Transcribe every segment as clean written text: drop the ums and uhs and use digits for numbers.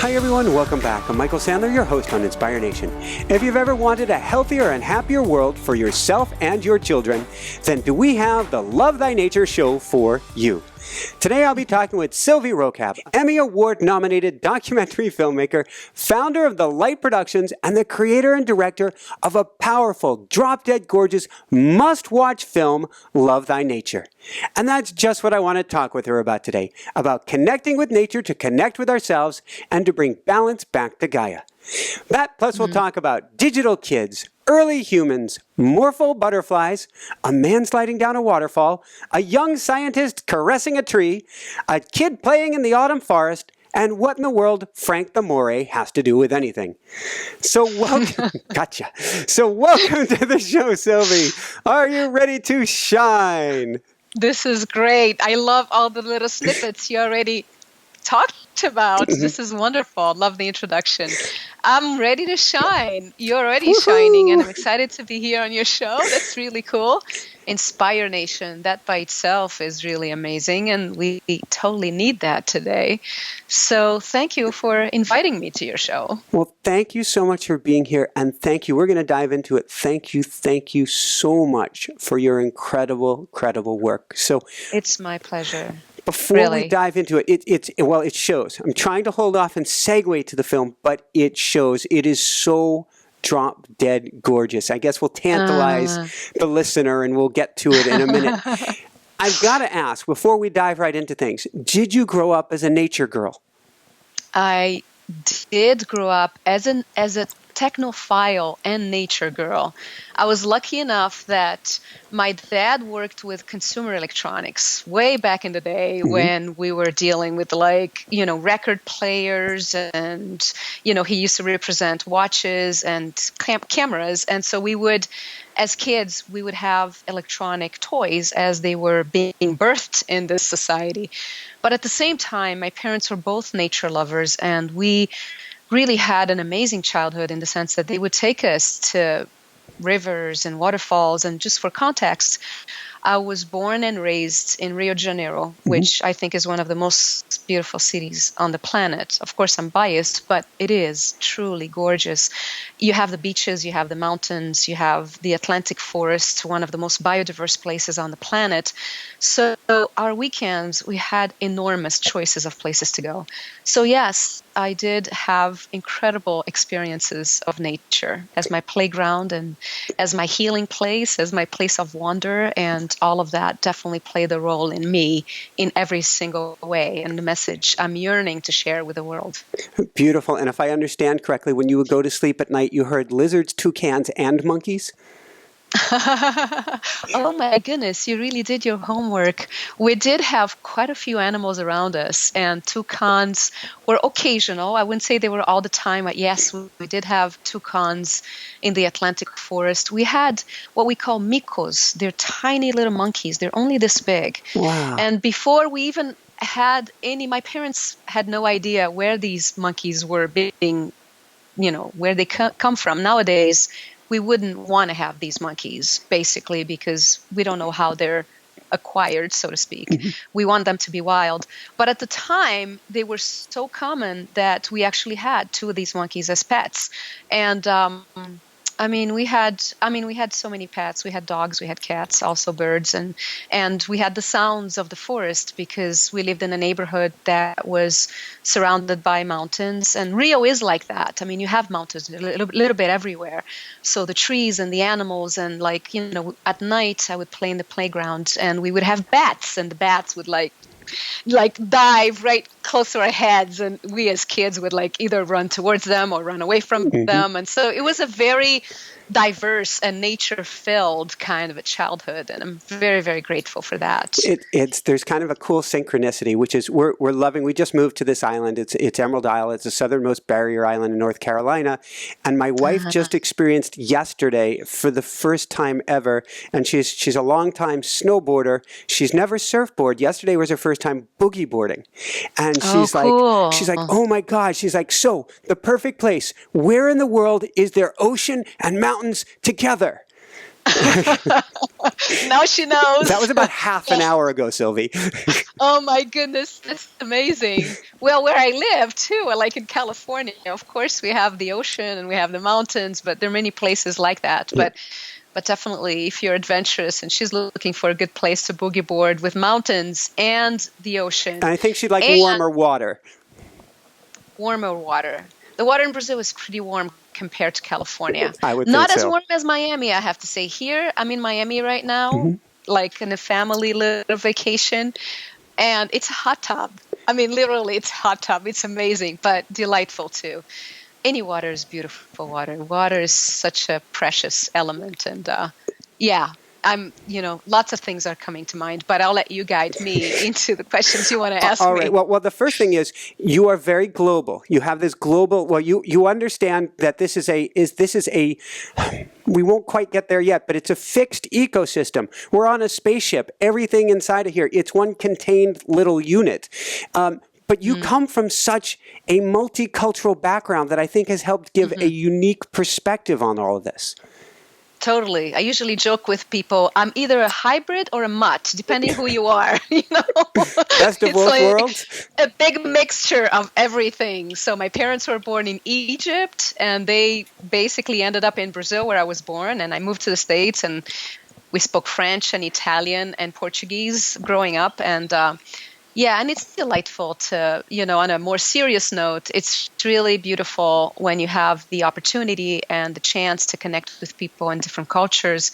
Hi everyone, welcome back. I'm Michael Sandler, your host on Inspire Nation. If you've ever wanted a healthier and happier world for yourself and your children, then do we have the Love Thy Nature show for you. Today I'll be talking with Sylvie Rokab, Emmy Award-nominated documentary filmmaker, founder of The Light Productions, and the creator and director of a powerful, drop-dead gorgeous, must-watch film, Love Thy Nature. And that's just what I want to talk with her about today, about connecting with nature to connect with ourselves and to bring balance back to Gaia. That plus we'll talk about digital kids, early humans, morpho butterflies, a man sliding down a waterfall, a young scientist caressing a tree, a kid playing in the autumn forest, and what in the world Frank the Moray has to do with anything. So welcome, gotcha. So welcome to the show, Sylvie. Are you ready to shine? This is great. I love all the little snippets you already talked about. This is wonderful. Love the introduction. I'm ready to shine. You're already shining, and I'm excited to be here on your show. That's really cool. Inspire Nation, that by itself is really amazing, and we totally need that today. So thank you for inviting me to your show. Well, thank you so much for being here, and thank you. We're going to dive into it. Thank you so much for your incredible work. So it's my pleasure. Before we dive into it, it shows. I'm trying to hold off and segue to the film, but it shows. It is so drop dead gorgeous. I guess we'll tantalize the listener and we'll get to it in a minute. I've got to ask, before we dive right into things, did you grow up as a nature girl? I did grow up as a technophile and nature girl. I was lucky enough that my dad worked with consumer electronics way back in the day when we were dealing with record players and, he used to represent watches and cameras. And so as kids, we would have electronic toys as they were being birthed in this society. But at the same time, my parents were both nature lovers, and we really had an amazing childhood in the sense that they would take us to rivers and waterfalls. And just for context, I was born and raised in Rio de Janeiro, which I think is one of the most beautiful cities on the planet. Of course, I'm biased, but it is truly gorgeous. You have the beaches, you have the mountains, you have the Atlantic forest, one of the most biodiverse places on the planet. So our weekends, we had enormous choices of places to go. So yes, I did have incredible experiences of nature as my playground and as my healing place, as my place of wonder, and all of that definitely played a role in me in every single way and the message I'm yearning to share with the world. Beautiful. And if I understand correctly, when you would go to sleep at night, you heard lizards, toucans, and monkeys? Oh my goodness, you really did your homework. We did have quite a few animals around us, and toucans were occasional. I wouldn't say they were all the time, but yes, we did have toucans in the Atlantic forest. We had what we call micos. They're tiny little monkeys. They're only this big. Wow. And before we even had my parents had no idea where these monkeys were being, where they come from. Nowadays, we wouldn't want to have these monkeys, basically, because we don't know how they're acquired, so to speak. We want them to be wild. But at the time, they were so common that we actually had two of these monkeys as pets. And we had so many pets. We had dogs, we had cats, also birds, and we had the sounds of the forest because we lived in a neighborhood that was surrounded by mountains. And Rio is like that. You have mountains a little bit everywhere. So the trees and the animals and at night I would play in the playground and we would have bats, and the bats would dive right close to our heads, and we as kids would either run towards them or run away from them. And so it was a very diverse and nature-filled kind of a childhood, and I'm very, very grateful for that. There's kind of a cool synchronicity, which is we're loving. We just moved to this island. It's Emerald Isle. It's the southernmost barrier island in North Carolina, and my wife just experienced yesterday for the first time ever, and she's a long-time snowboarder. She's never surfboard. Yesterday was her first time boogie boarding, and she's cool. like, oh my God. She's like, so the perfect place. Where in the world is there ocean and mountains together? Now she knows. That was about half an hour ago, Sylvie. Oh my goodness, that's amazing. Well, where I live too, like in California, of course we have the ocean and we have the mountains, but there are many places like that. But definitely, if you're adventurous, and she's looking for a good place to boogie board with mountains and the ocean. And I think she'd like warmer water. Warmer water. The water in Brazil is pretty warm compared to California. I would Not think as so. warm as Miami, I have to say. Here, I'm in Miami right now, like in a family little vacation, and it's a hot tub. I mean, literally, it's a hot tub. It's amazing, but delightful too. Any water is beautiful water. Water is such a precious element. And lots of things are coming to mind, but I'll let you guide me into the questions you want to ask me. All right. Well, the first thing is you are very global. You have this global, well, you understand that this is a, we won't quite get there yet, but it's a fixed ecosystem. We're on a spaceship. Everything inside of here, it's one contained little unit. But you come from such a multicultural background that I think has helped give a unique perspective on all of this. Totally. I usually joke with people, I'm either a hybrid or a mutt, depending who you are. Best of both worlds. A big mixture of everything. So my parents were born in Egypt, and they basically ended up in Brazil, where I was born. And I moved to the States, and we spoke French and Italian and Portuguese growing up. And and it's delightful to, on a more serious note, it's really beautiful when you have the opportunity and the chance to connect with people in different cultures.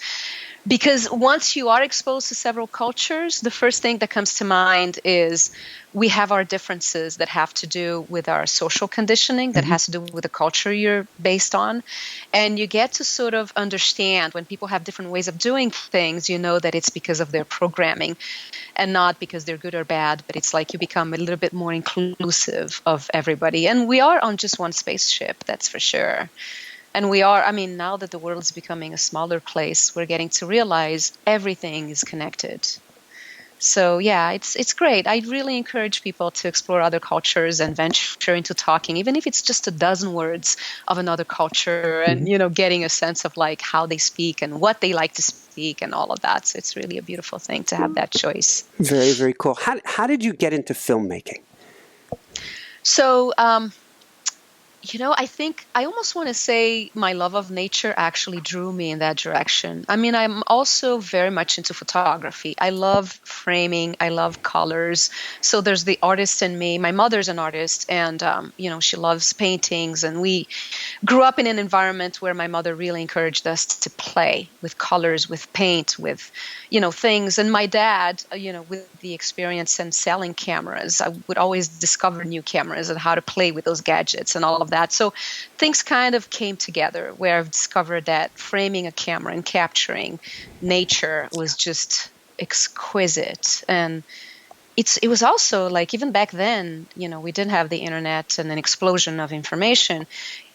Because once you are exposed to several cultures, the first thing that comes to mind is we have our differences that have to do with our social conditioning, that has to do with the culture you're based on. And you get to sort of understand when people have different ways of doing things, you know that it's because of their programming and not because they're good or bad, but it's like you become a little bit more inclusive of everybody. And we are on just one spaceship, that's for sure. And we are, now that the world is becoming a smaller place, we're getting to realize everything is connected. So yeah, it's great. I really encourage people to explore other cultures and venture into talking, even if it's just a dozen words of another culture and, getting a sense of like how they speak and what they like to speak and all of that. So it's really a beautiful thing to have that choice. Very, very cool. How did you get into filmmaking? So, I think I almost want to say my love of nature actually drew me in that direction. I'm also very much into photography. I love framing. I love colors. So there's the artist in me. My mother's an artist, and, she loves paintings. And we grew up in an environment where my mother really encouraged us to play with colors, with paint, with, things. And my dad, with the experience in selling cameras, I would always discover new cameras and how to play with those gadgets and all of that. So things kind of came together where I've discovered that framing a camera and capturing nature was just exquisite. And it was also like, even back then, we didn't have the internet and an explosion of information.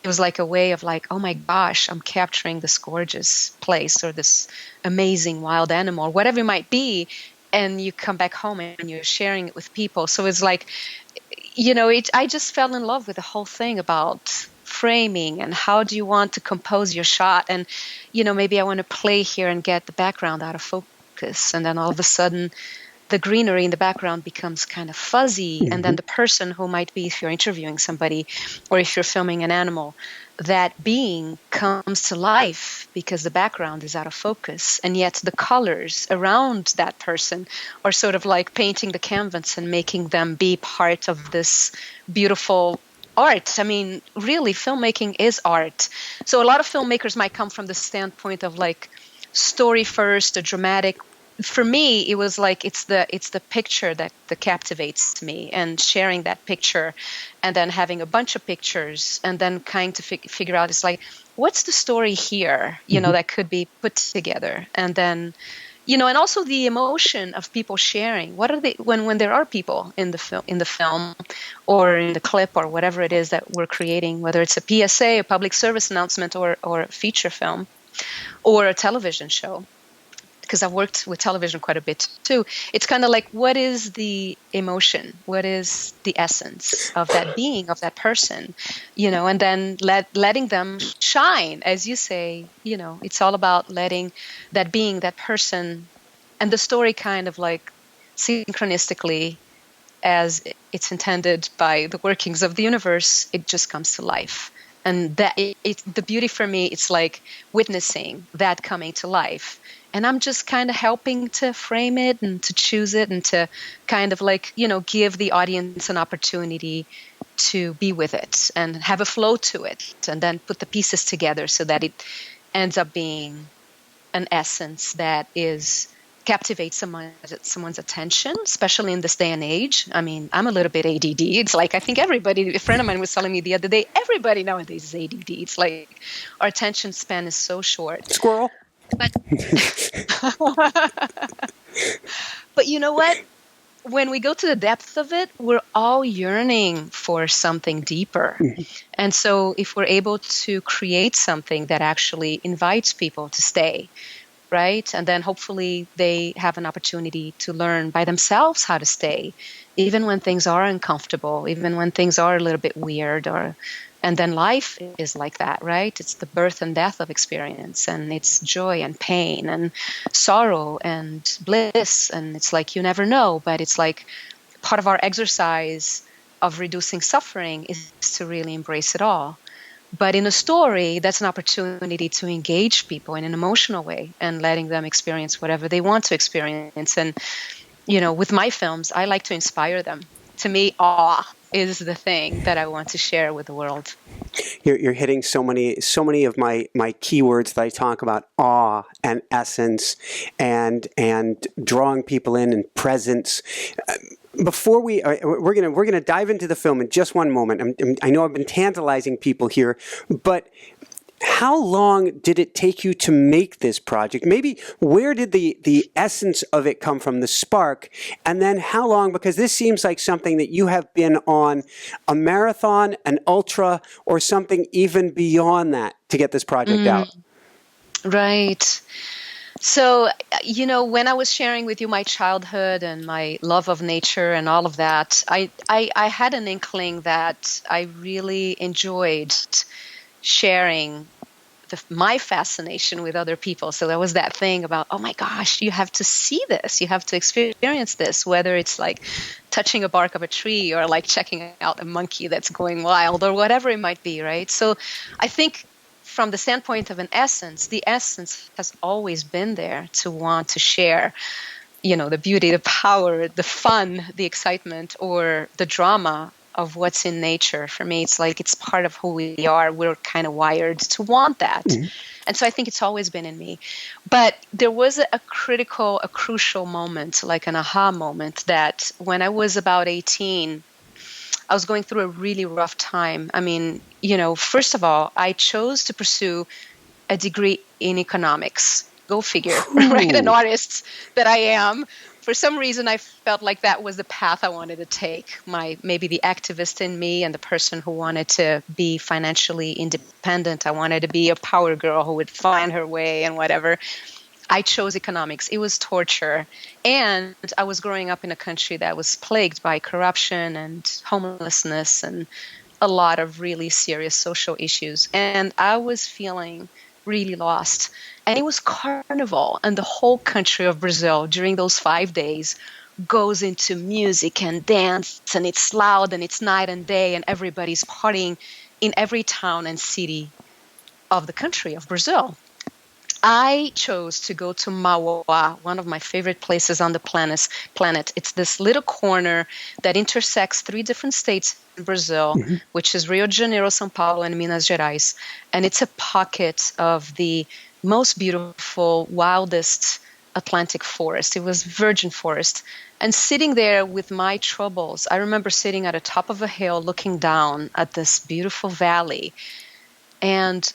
It was like a way of like, oh my gosh, I'm capturing this gorgeous place or this amazing wild animal or whatever it might be. And you come back home and you're sharing it with people. So it's like, I just fell in love with the whole thing about framing and how do you want to compose your shot. And, maybe I want to play here and get the background out of focus. And then all of a sudden, the greenery in the background becomes kind of fuzzy. And then the person who might be, if you're interviewing somebody or if you're filming an animal, that being comes to life because the background is out of focus. And yet the colors around that person are sort of like painting the canvas and making them be part of this beautiful art. Really, filmmaking is art. So a lot of filmmakers might come from the standpoint of like story first, a dramatic. For me, it was like it's the picture that captivates me, and sharing that picture, and then having a bunch of pictures, and then kind to figure out, it's like, what's the story here, that could be put together, and then, and also the emotion of people sharing. What are they when there are people in the film, or in the clip, or whatever it is that we're creating, whether it's a PSA, a public service announcement, or a feature film, or a television show. because I've worked with television quite a bit too, it's kind of like, what is the emotion? What is the essence of that being, of that person? And then letting them shine, as you say. It's all about letting that being, that person, and the story kind of like synchronistically, as it's intended by the workings of the universe, it just comes to life. And that the beauty for me, it's like witnessing that coming to life. And I'm just kind of helping to frame it and to choose it and to kind of like, give the audience an opportunity to be with it and have a flow to it, and then put the pieces together so that it ends up being an essence that captivates someone's attention, especially in this day and age. I mean, I'm a little bit ADD. It's like, I think a friend of mine was telling me the other day, everybody nowadays is ADD. It's like our attention span is so short. Squirrel. But, but you know what? When we go to the depth of it, we're all yearning for something deeper. Mm-hmm. And so if we're able to create something that actually invites people to stay, right? And then hopefully they have an opportunity to learn by themselves how to stay, even when things are uncomfortable, even when things are a little bit weird, and then life is like that, right? It's the birth and death of experience, and it's joy and pain and sorrow and bliss. And it's like, you never know, but it's like part of our exercise of reducing suffering is to really embrace it all. But in a story, that's an opportunity to engage people in an emotional way and letting them experience whatever they want to experience. And, with my films, I like to inspire them. To me, awe is the thing that I want to share with the world. You're hitting so many of my keywords that I talk about: awe and essence, and drawing people in and presence. Before we're gonna dive into the film in just one moment. I know I've been tantalizing people here, but how long did it take you to make this project? Maybe where did the essence of it come from, the spark? And then how long, because this seems like something that you have been on a marathon, an ultra, or something even beyond that to get this project out. Right. So, when I was sharing with you my childhood and my love of nature and all of that, I had an inkling that I really enjoyed sharing my fascination with other people. So there was that thing about, oh my gosh, you have to see this, you have to experience this, whether it's like touching a bark of a tree or like checking out a monkey that's going wild or whatever it might be, right? So I think from the standpoint of an essence, the essence has always been there to want to share, the beauty, the power, the fun, the excitement, or the drama of what's in nature. For me, it's like it's part of who we are. We're kind of wired to want that. Mm-hmm. And so I think it's always been in me. But there was a crucial moment, like an aha moment, that when I was about 18, I was going through a really rough time. I mean, first of all, I chose to pursue a degree in economics. Go figure, right? An artist that I am. For some reason, I felt like that was the path I wanted to take. Maybe the activist in me and the person who wanted to be financially independent. I wanted to be a power girl who would find her way and whatever. I chose economics. It was torture. And I was growing up in a country that was plagued by corruption and homelessness and a lot of really serious social issues. And I was feeling really lost. And it was Carnival, and the whole country of Brazil during those 5 days goes into music and dance, and it's loud and it's night and day, and everybody's partying in every town and city of the country of Brazil. I chose to go to Mauá, one of my favorite places on the planet. It's this little corner that intersects 3 different states in Brazil, mm-hmm. which is Rio de Janeiro, São Paulo, and Minas Gerais. And it's a pocket of the most beautiful, wildest Atlantic forest. It was virgin forest. And sitting there with my troubles, I remember sitting at the top of a hill looking down at this beautiful valley. And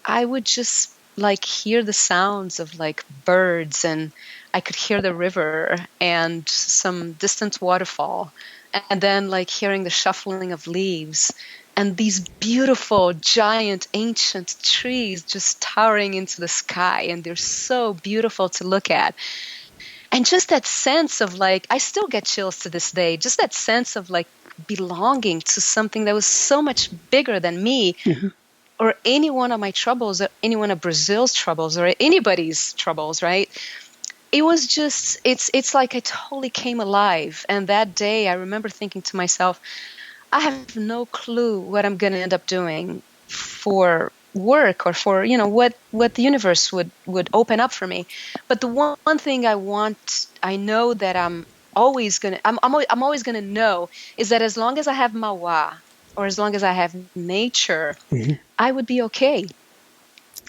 I would just like hear the sounds of like birds, and I could hear the river and some distant waterfall, and then like hearing the shuffling of leaves and these beautiful giant ancient trees just towering into the sky, and they're so beautiful to look at. And just that sense of like, I still get chills to this day, just that sense of like belonging to something that was so much bigger than me, or any one of my troubles, or any one of Brazil's troubles, or anybody's troubles, right? It was just, it's like I totally came alive. And that day I remember thinking to myself, I have no clue what I'm going to end up doing for work, or for, what the universe would open up for me. But the one thing I know that I'm always going to, I'm always going to know, is that as long as I have Mauá, or as long as I have nature, I would be okay.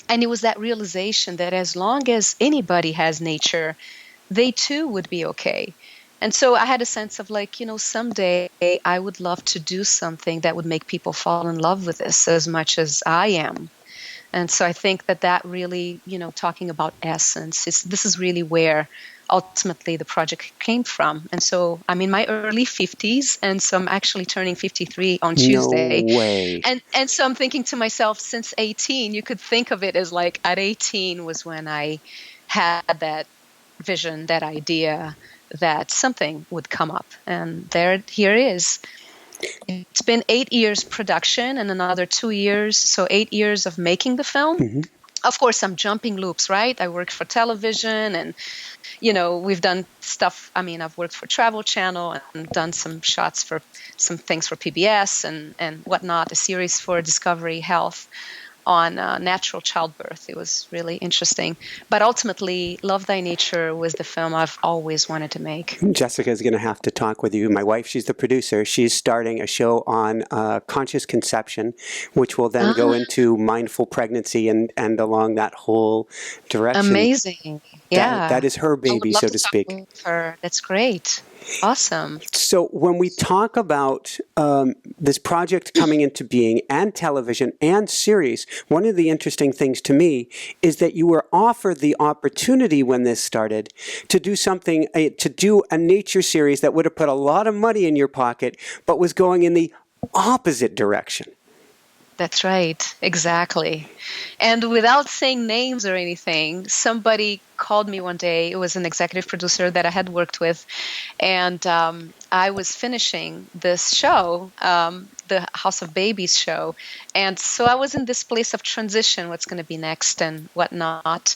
And it was that realization that as long as anybody has nature, they too would be okay. And so I had a sense of like, someday I would love to do something that would make people fall in love with this as much as I am. And so I think that really, talking about essence, this is really where ultimately the project came from. And so I'm in my early 50s, and so I'm actually turning 53 on Tuesday. No way. And so I'm thinking to myself, since 18, you could think of it as like at 18 was when I had that vision, that idea that something would come up. And here it is. It's been 8 years production and another 2 years, so 8 years of making the film. Of course, I'm jumping loops, right? I worked for television, and, we've done stuff. I mean, I've worked for Travel Channel and done some shots for some things for PBS and whatnot, a series for Discovery Health on natural childbirth. It was really interesting. But ultimately, Love Thy Nature was the film I've always wanted to make. Jessica's going to have to talk with you. My wife, she's the producer. She's starting a show on conscious conception, which will then go into mindful pregnancy and along that whole direction. Amazing. Yeah. That is her baby, so to speak. Talk with her. That's great. Awesome. So when we talk about this project coming into being, and television and series, one of the interesting things to me is that you were offered the opportunity when this started to do something, to do a nature series that would have put a lot of money in your pocket, but was going in the opposite direction. That's right. Exactly. And without saying names or anything, somebody called me one day. It was an executive producer that I had worked with. And I was finishing this show, the House of Babies show. And so I was in this place of transition, what's going to be next and whatnot.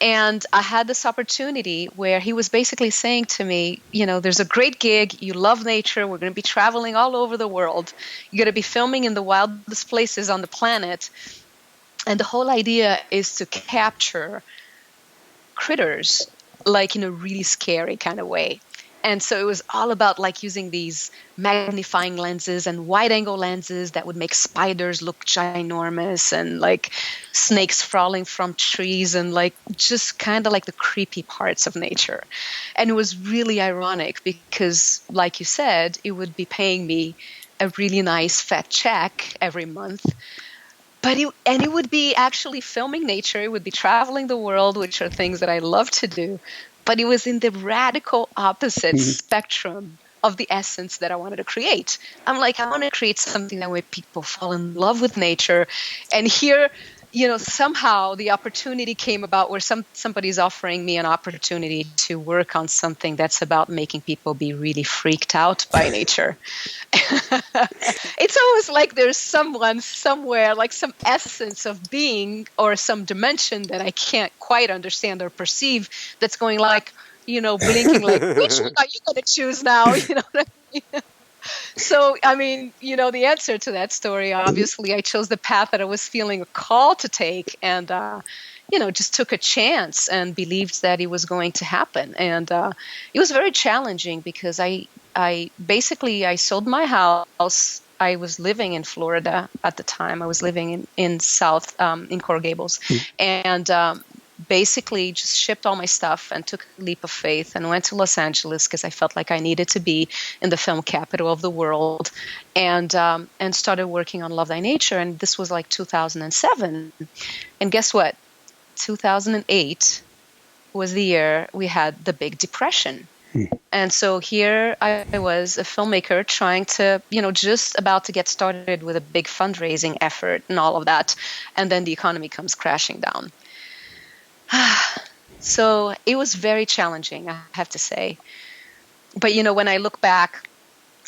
And I had this opportunity where he was basically saying to me, there's a great gig. You love nature. We're going to be traveling all over the world. You're going to be filming in the wildest places on the planet. And the whole idea is to capture critters like in a really scary kind of way. And so it was all about like using these magnifying lenses and wide angle lenses that would make spiders look ginormous, and like snakes crawling from trees, and like just kind of like the creepy parts of nature. And it was really ironic because, like you said, it would be paying me a really nice fat check every month. But it would be actually filming nature. It would be traveling the world, which are things that I love to do. But it was in the radical opposite spectrum of the essence that I wanted to create. I'm like, I want to create something that way people fall in love with nature. And here, somehow the opportunity came about where somebody's offering me an opportunity to work on something that's about making people be really freaked out by nature. It's almost like there's someone somewhere, like some essence of being or some dimension that I can't quite understand or perceive, that's going like, blinking like, which one are you going to choose now? You know what I mean? So, I mean, the answer to that story, obviously, I chose the path that I was feeling a call to take, and, just took a chance and believed that it was going to happen. And it was very challenging because I basically sold my house. I was living in Florida at the time. I was living in South, in Coral Gables. And basically just shipped all my stuff and took a leap of faith and went to Los Angeles because I felt like I needed to be in the film capital of the world, and started working on Love Thy Nature. And this was like 2007. And guess what? 2008 was the year we had the Big Depression. And so here I was, a filmmaker trying to, just about to get started with a big fundraising effort and all of that. And then the economy comes crashing down. So it was very challenging, I have to say. But, when I look back,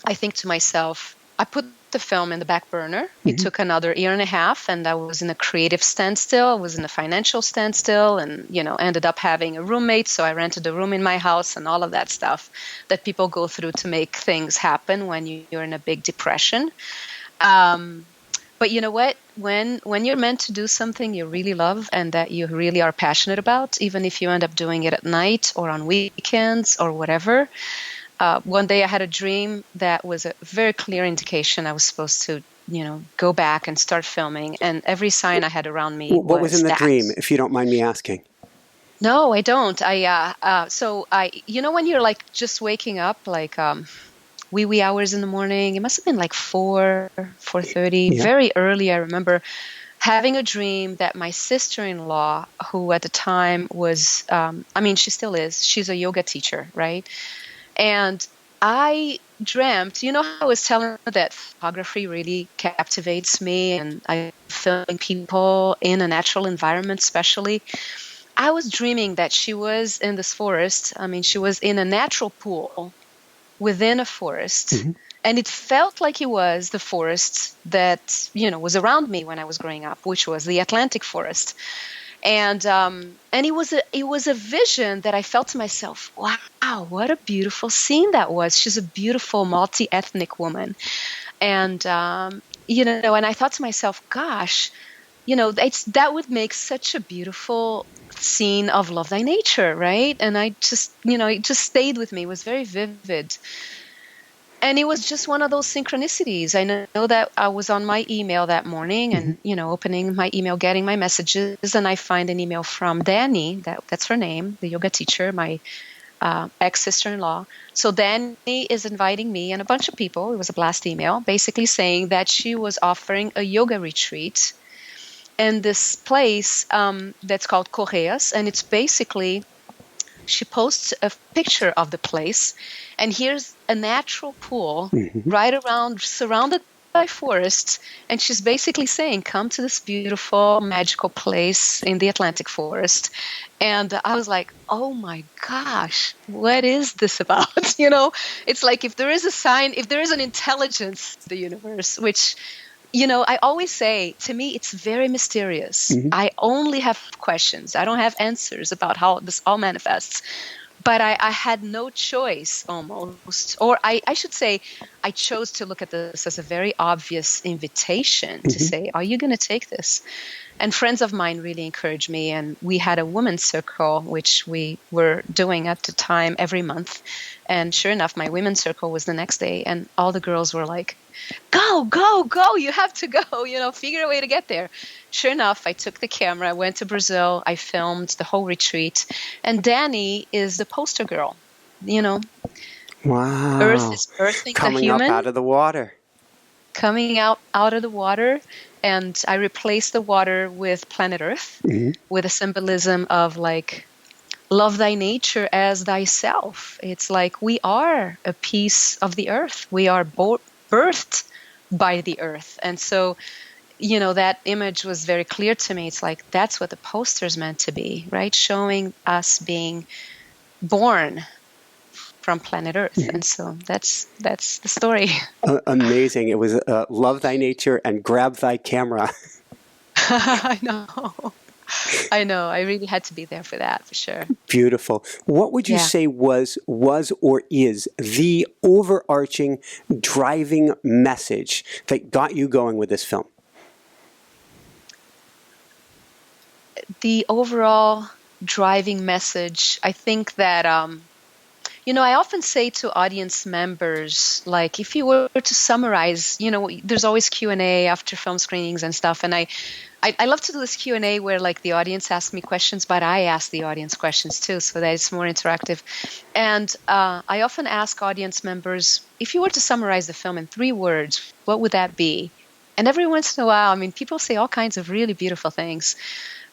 I think to myself, I put the film in the back burner. It took another year and a half, and I was in a creative standstill. I was in a financial standstill, and, ended up having a roommate. So I rented a room in my house and all of that stuff that people go through to make things happen when you're in a big depression. But you know what? When you're meant to do something you really love and that you really are passionate about, even if you end up doing it at night or on weekends or whatever, one day I had a dream that was a very clear indication I was supposed to, go back and start filming. And every sign I had around me What was in the that. dream, if you don't mind me asking? No, I don't. When you're like just waking up, like wee hours in the morning, it must have been like 4:30, very early. I remember having a dream that my sister-in-law, who at the time was, she still is, she's a yoga teacher, right? And I dreamt, how I was telling her that photography really captivates me, and I film people in a natural environment, especially. I was dreaming that she was in this forest. She was in a natural pool within a forest. And it felt like it was the forest that, was around me when I was growing up, which was the Atlantic forest. And it was a vision that I felt to myself, wow, what a beautiful scene that was. She's a beautiful multi-ethnic woman. And, and I thought to myself, gosh, that would make such a beautiful scene of Love Thy Nature, right? And I just, it just stayed with me. It was very vivid. And it was just one of those synchronicities. I know that I was on my email that morning and, opening my email, getting my messages, and I find an email from Dani, that's her name, the yoga teacher, my ex-sister-in-law. So Dani is inviting me and a bunch of people, it was a blast email, basically saying that she was offering a yoga retreat in this place that's called Correias, and it's basically, she posts a picture of the place, and here's a natural pool right around, surrounded by forests, and she's basically saying, come to this beautiful, magical place in the Atlantic forest. And I was like, oh my gosh, what is this about? It's like if there is a sign, if there is an intelligence in the universe, which I always say, to me, it's very mysterious. I only have questions. I don't have answers about how this all manifests. But I had no choice almost. Or I should say, I chose to look at this as a very obvious invitation to say, are you going to take this? And friends of mine really encouraged me. And we had a women's circle, which we were doing at the time every month. And sure enough, my women's circle was the next day. And all the girls were like, go, go, go, you have to go, figure a way to get there. Sure enough, I took the camera, went to Brazil, I filmed the whole retreat. And Dani is the poster girl, Wow. Earth is birthing Coming the human. Up out of the water. Coming out of the water. And I replaced the water with planet Earth, with a symbolism of like, love thy nature as thyself. It's like we are a piece of the earth. We are birthed by the earth. And so, that image was very clear to me. It's like, that's what the poster's meant to be, right? Showing us being born from planet Earth. And so that's the story. Amazing. It was love thy nature and grab thy camera. I know. I really had to be there for that, for sure. Beautiful. What would you say was or is the overarching driving message that got you going with this film? The overall driving message, I think that, I often say to audience members, like, if you were to summarize, there's always Q&A after film screenings and stuff, and I love to do this Q&A where like the audience asks me questions, but I ask the audience questions too, so that it's more interactive. And I often ask audience members, if you were to summarize the film in 3 words, what would that be? And every once in a while, people say all kinds of really beautiful things.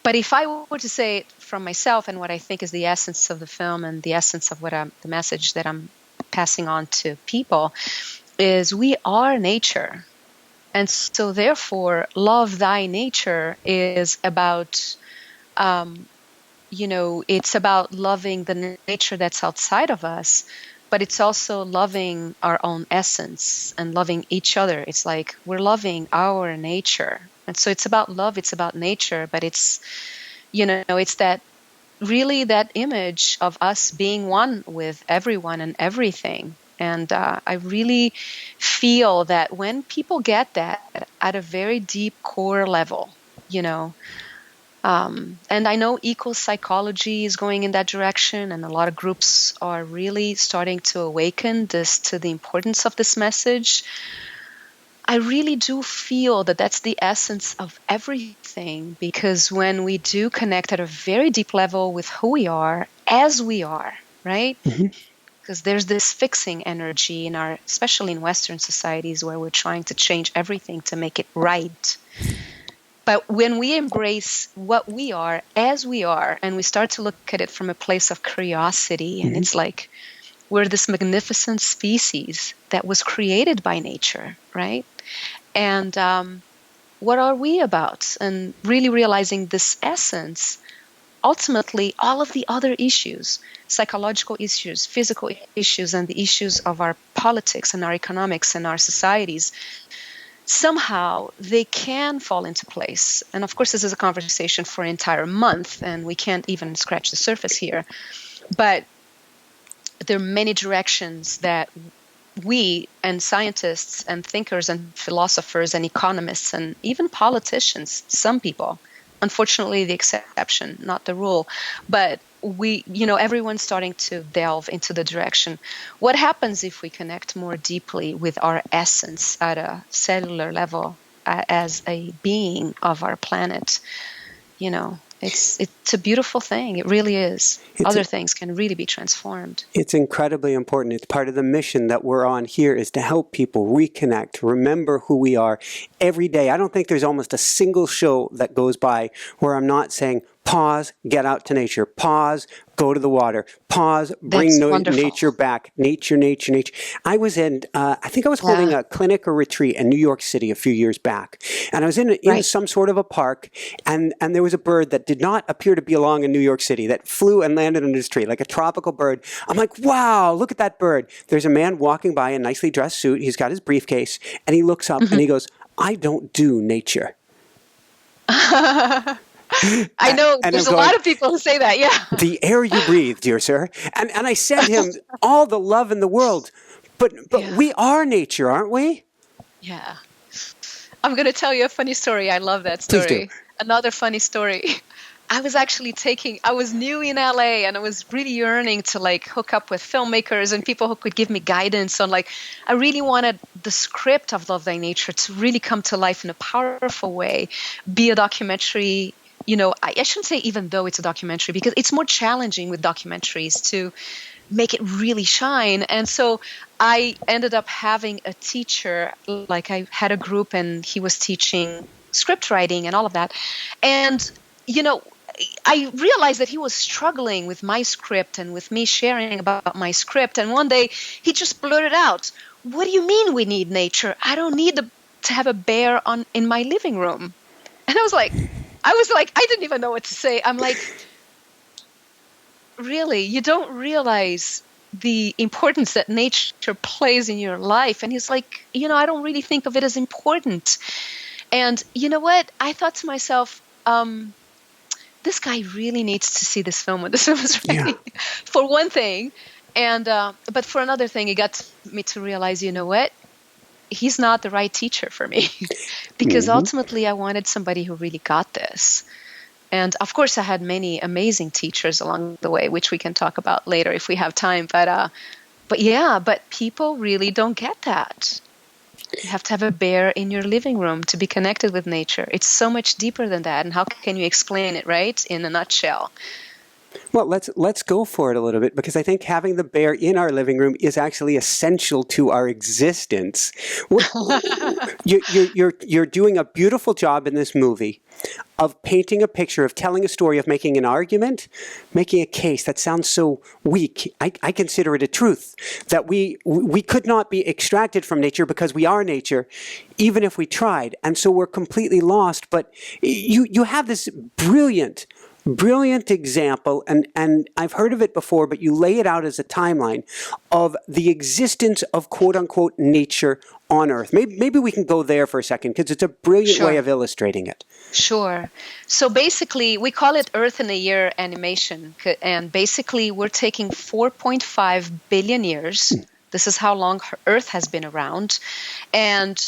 But if I were to say it from myself and what I think is the essence of the film and the essence of the message that I'm passing on to people is we are nature. And so therefore, love thy nature is about, it's about loving the nature that's outside of us, but it's also loving our own essence and loving each other. It's like we're loving our nature. And so it's about love, it's about nature, but it's, it's that really that image of us being one with everyone and everything. And I really feel that when people get that at a very deep core level, and I know eco psychology is going in that direction, and a lot of groups are really starting to awaken to the importance of this message. I really do feel that that's the essence of everything, because when we do connect at a very deep level with who we are, as we are, right? Mm-hmm. Because there's this fixing energy in especially in Western societies, where we're trying to change everything to make it right. But when we embrace what we are as we are, and we start to look at it from a place of curiosity, and it's like we're this magnificent species that was created by nature, right? And what are we about? And really realizing this essence, ultimately, all of the other issues, psychological issues, physical issues, and the issues of our politics and our economics and our societies, somehow they can fall into place. And of course, this is a conversation for an entire month, and we can't even scratch the surface here. But there are many directions that we and scientists and thinkers and philosophers and economists and even politicians, some people, unfortunately the exception, not the rule, but everyone's starting to delve into the direction. What happens if we connect more deeply with our essence at a cellular level as a being of our planet? It's a beautiful thing. It really is. Other things can really be transformed. It's incredibly important. It's part of the mission that we're on here, is to help people reconnect, remember who we are every day. I don't think there's almost a single show that goes by where I'm not saying, pause, get out to nature. Pause, go to the water. Pause, bring nature back. Nature. I was I think I was holding a clinic or retreat in New York City a few years back. And I was in some sort of a park, and there was a bird that did not appear to belong in New York City that flew and landed on this tree, like a tropical bird. I'm like, wow, look at that bird. There's a man walking by in a nicely dressed suit. He's got his briefcase, and he looks up and he goes, I don't do nature. I know there's a lot of people who say that, yeah. The air you breathe, dear sir. And I sent him all the love in the world. But we are nature, aren't we? Yeah. I'm going to tell you a funny story. I love that story. Please do. Another funny story. I was new in LA, and I was really yearning to hook up with filmmakers and people who could give me guidance on I really wanted the script of Love Thy Nature to really come to life in a powerful way, be a documentary. I shouldn't say even though it's a documentary, because it's more challenging with documentaries to make it really shine. And so I ended up having a teacher, I had a group, and he was teaching script writing and all of that. And, I realized that he was struggling with my script and with me sharing about my script. And one day he just blurted out, "What do you mean we need nature? I don't need to have a bear in my living room." And I was like, I didn't even know what to say. I'm like, really? You don't realize the importance that nature plays in your life? And he's like, I don't really think of it as important. And you know what? I thought to myself, this guy really needs to see this film when this film is ready, for one thing. And but for another thing, it got me to realize, you know what? He's not the right teacher for me, because ultimately I wanted somebody who really got this. And of course, I had many amazing teachers along the way, which we can talk about later if we have time. But people really don't get that. You have to have a bear in your living room to be connected with nature. It's so much deeper than that. And how can you explain it, right, in a nutshell? Well, let's go for it a little bit, because I think having the bear in our living room is actually essential to our existence. You're doing a beautiful job in this movie of painting a picture, of telling a story, of making an argument, making a case that sounds so weak. I consider it a truth that we could not be extracted from nature because we are nature, even if we tried, and so we're completely lost. But you have this brilliant example, and I've heard of it before, but you lay it out as a timeline of the existence of quote-unquote nature on Earth. Maybe we can go there for a second, because it's a brilliant way of illustrating it. Sure. So basically, we call it Earth in a Year animation, and basically we're taking 4.5 billion years. This is how long Earth has been around, and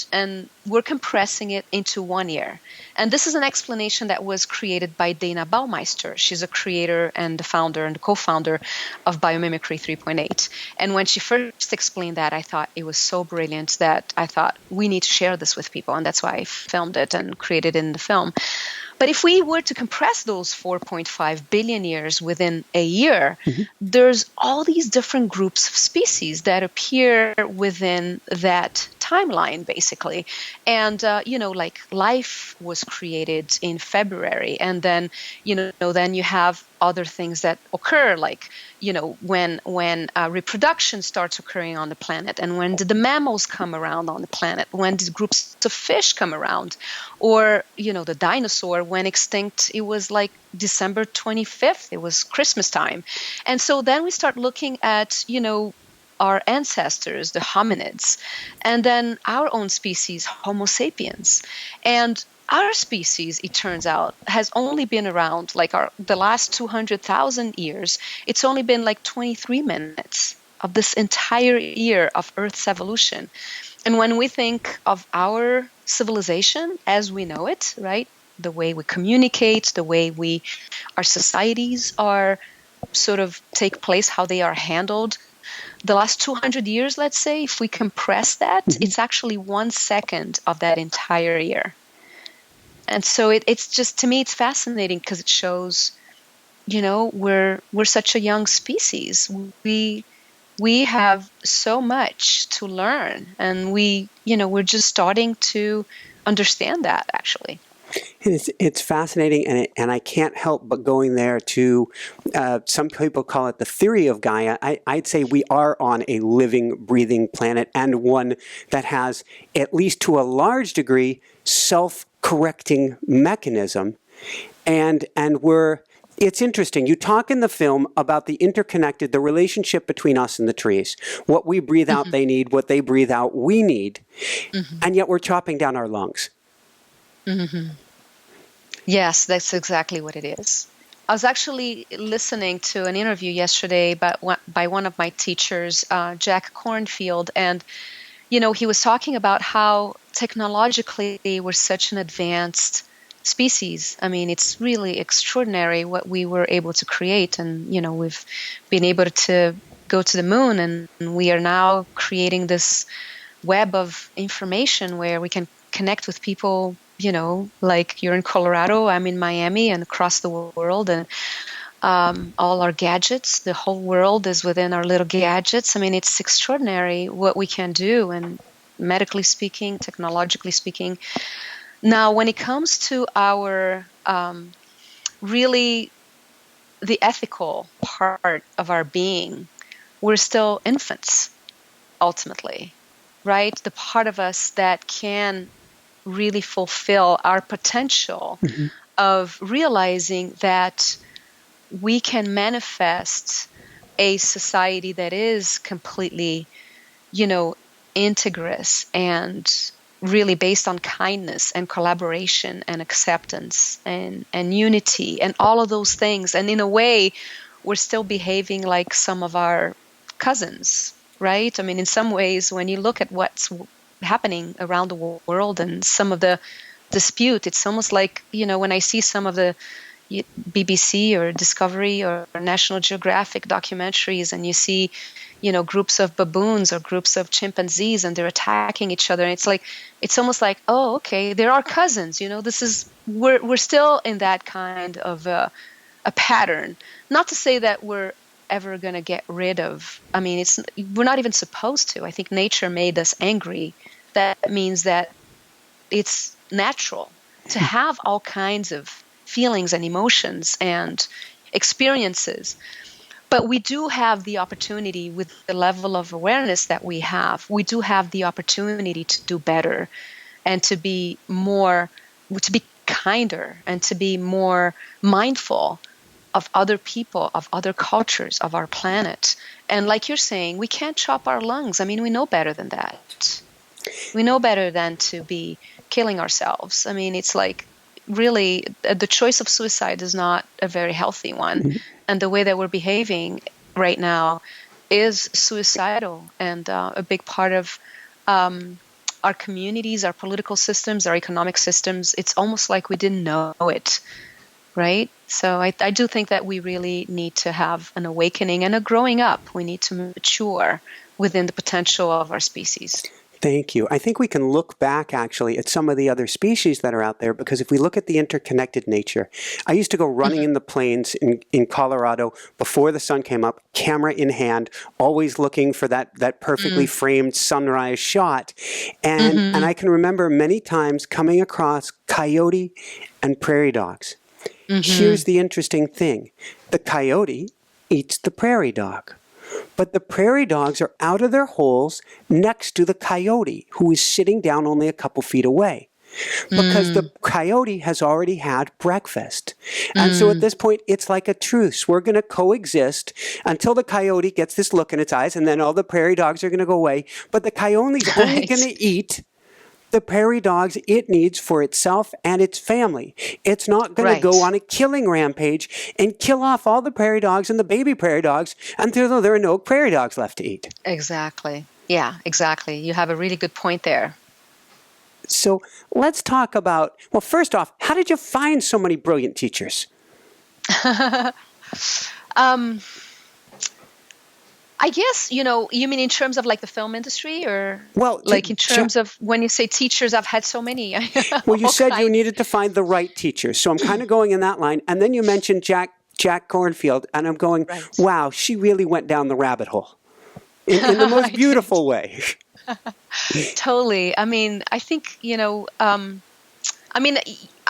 we're compressing it into 1 year. And this is an explanation that was created by Dana Baumeister. She's a creator and the founder and the co-founder of Biomimicry 3.8. And when she first explained that, I thought it was so brilliant that I thought we need to share this with people, and that's why I filmed it and created it in the film. But if we were to compress those 4.5 billion years within a year, there's all these different groups of species that appear within that timeline, basically. And, like life was created in February. And then, then you have other things that occur, like, when reproduction starts occurring on the planet, and when did the mammals come around on the planet, when did groups of fish come around, or, the dinosaur went extinct. It was like December 25th. It was Christmas time. And so then we start looking at, our ancestors, the hominids, and then our own species, Homo sapiens. And our species, it turns out, has only been around like the last 200,000 years. It's only been like 23 minutes of this entire year of Earth's evolution. And when we think of our civilization as we know it, right, the way we communicate, the way our societies are sort of take place, how they are handled, the last 200 years, let's say, if we compress that, it's actually 1 second of that entire year. And so it's just, to me, it's fascinating because it shows, we're such a young species. We have so much to learn, and we're just starting to understand that, actually. It's fascinating, and I can't help but going there to, some people call it the theory of Gaia. I'd say we are on a living, breathing planet, and one that has, at least to a large degree, self-correcting mechanism. And it's interesting. You talk in the film about the relationship between us and the trees. What we breathe out, they need. What they breathe out, we need. And yet we're chopping down our lungs. Yes, that's exactly what it is. I was actually listening to an interview yesterday by one of my teachers, Jack Cornfield, and he was talking about how technologically we're such an advanced species. I mean, it's really extraordinary what we were able to create, and we've been able to go to the moon, and we are now creating this web of information where we can connect with people, like you're in Colorado, I'm in Miami, and across the world, and all our gadgets, the whole world is within our little gadgets. I mean, it's extraordinary what we can do, and medically speaking, technologically speaking. Now, when it comes to our really the ethical part of our being, we're still infants, ultimately, right? The part of us that can really fulfill our potential of realizing that we can manifest a society that is completely, integrous and really based on kindness and collaboration and acceptance and unity and all of those things. And in a way, we're still behaving like some of our cousins, right? I mean, in some ways, when you look at what's happening around the world and some of the dispute, it's almost like, when I see some of the BBC or Discovery or National Geographic documentaries, and you see, groups of baboons or groups of chimpanzees, and they're attacking each other. And it's almost like, oh, okay, they're our cousins. We're still in that kind of a pattern. Not to say that we're ever going to get rid of. I mean, we're not even supposed to. I think nature made us angry. That means that it's natural to have all kinds of feelings and emotions and experiences. But we do have the opportunity, with the level of awareness that we do have the opportunity to do better and to be kinder and to be more mindful of other people, of other cultures, of our planet. And like you're saying, we can't chop our lungs. I mean, we know better than that. We know better than to be killing ourselves. I mean, it's like, really, the choice of suicide is not a very healthy one. Mm-hmm. And the way that we're behaving right now is suicidal. And a big part of our communities, our political systems, our economic systems, it's almost like we didn't know it, right? So I do think that we really need to have an awakening and a growing up. We need to mature within the potential of our species. Thank you. I think we can look back, actually, at some of the other species that are out there, because if we look at the interconnected nature, I used to go running in the plains in Colorado before the sun came up, camera in hand, always looking for that perfectly framed sunrise shot. And I can remember many times coming across coyote and prairie dogs. Here's the interesting thing. The coyote eats the prairie dog. But the prairie dogs are out of their holes next to the coyote, who is sitting down only a couple feet away. Because the coyote has already had breakfast. And so at this point, it's like a truce. We're going to coexist until the coyote gets this look in its eyes, and then all the prairie dogs are going to go away. But the coyote's only going to eat the prairie dogs it needs for itself and its family. It's not going to go on a killing rampage and kill off all the prairie dogs and the baby prairie dogs until there are no prairie dogs left to eat. Exactly. Yeah, exactly. You have a really good point there. So let's talk about, well, first off, how did you find so many brilliant teachers? I guess, you mean in terms of like the film industry, or like in terms of when you say teachers, I've had so many. Well, you said you needed to find the right teachers. So I'm kind of going in that line. And then you mentioned Jack Cornfield, and I'm going, wow, she really went down the rabbit hole in the most beautiful way. Totally. I mean, I think,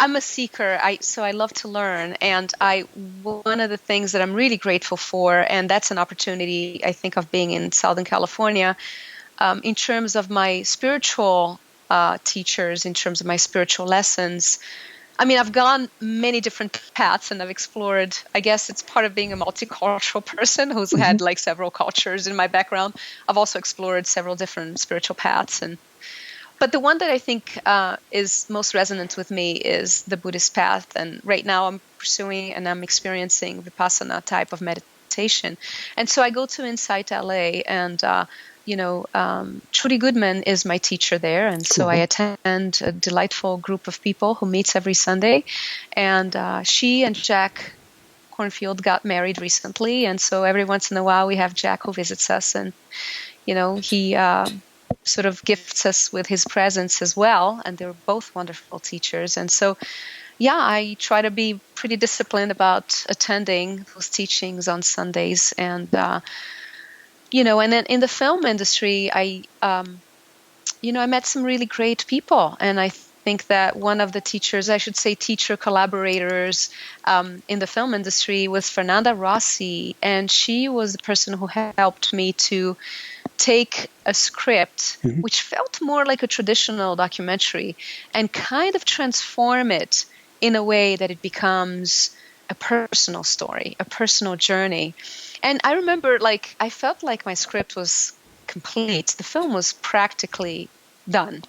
I'm a seeker, so I love to learn. And one of the things that I'm really grateful for, and that's an opportunity, I think, of being in Southern California, in terms of my spiritual teachers, in terms of my spiritual lessons. I mean, I've gone many different paths, and I've explored, I guess it's part of being a multicultural person who's had like several cultures in my background. I've also explored several different spiritual paths. But the one that I think is most resonant with me is the Buddhist path. And right now I'm pursuing and I'm experiencing Vipassana type of meditation. And so I go to Insight LA, and Trudy Goodman is my teacher there. And so I attend a delightful group of people who meets every Sunday. And she and Jack Cornfield got married recently. And so every once in a while we have Jack who visits us, and, he sort of gifts us with his presence as well. And they're both wonderful teachers. And so, I try to be pretty disciplined about attending those teachings on Sundays. And, and then in the film industry, I met some really great people. And I think that one of the teacher collaborators in the film industry was Fernanda Rossi. And she was the person who helped me to take a script, which felt more like a traditional documentary, and kind of transform it in a way that it becomes a personal story, a personal journey. And I remember, I felt like my script was complete. The film was practically done.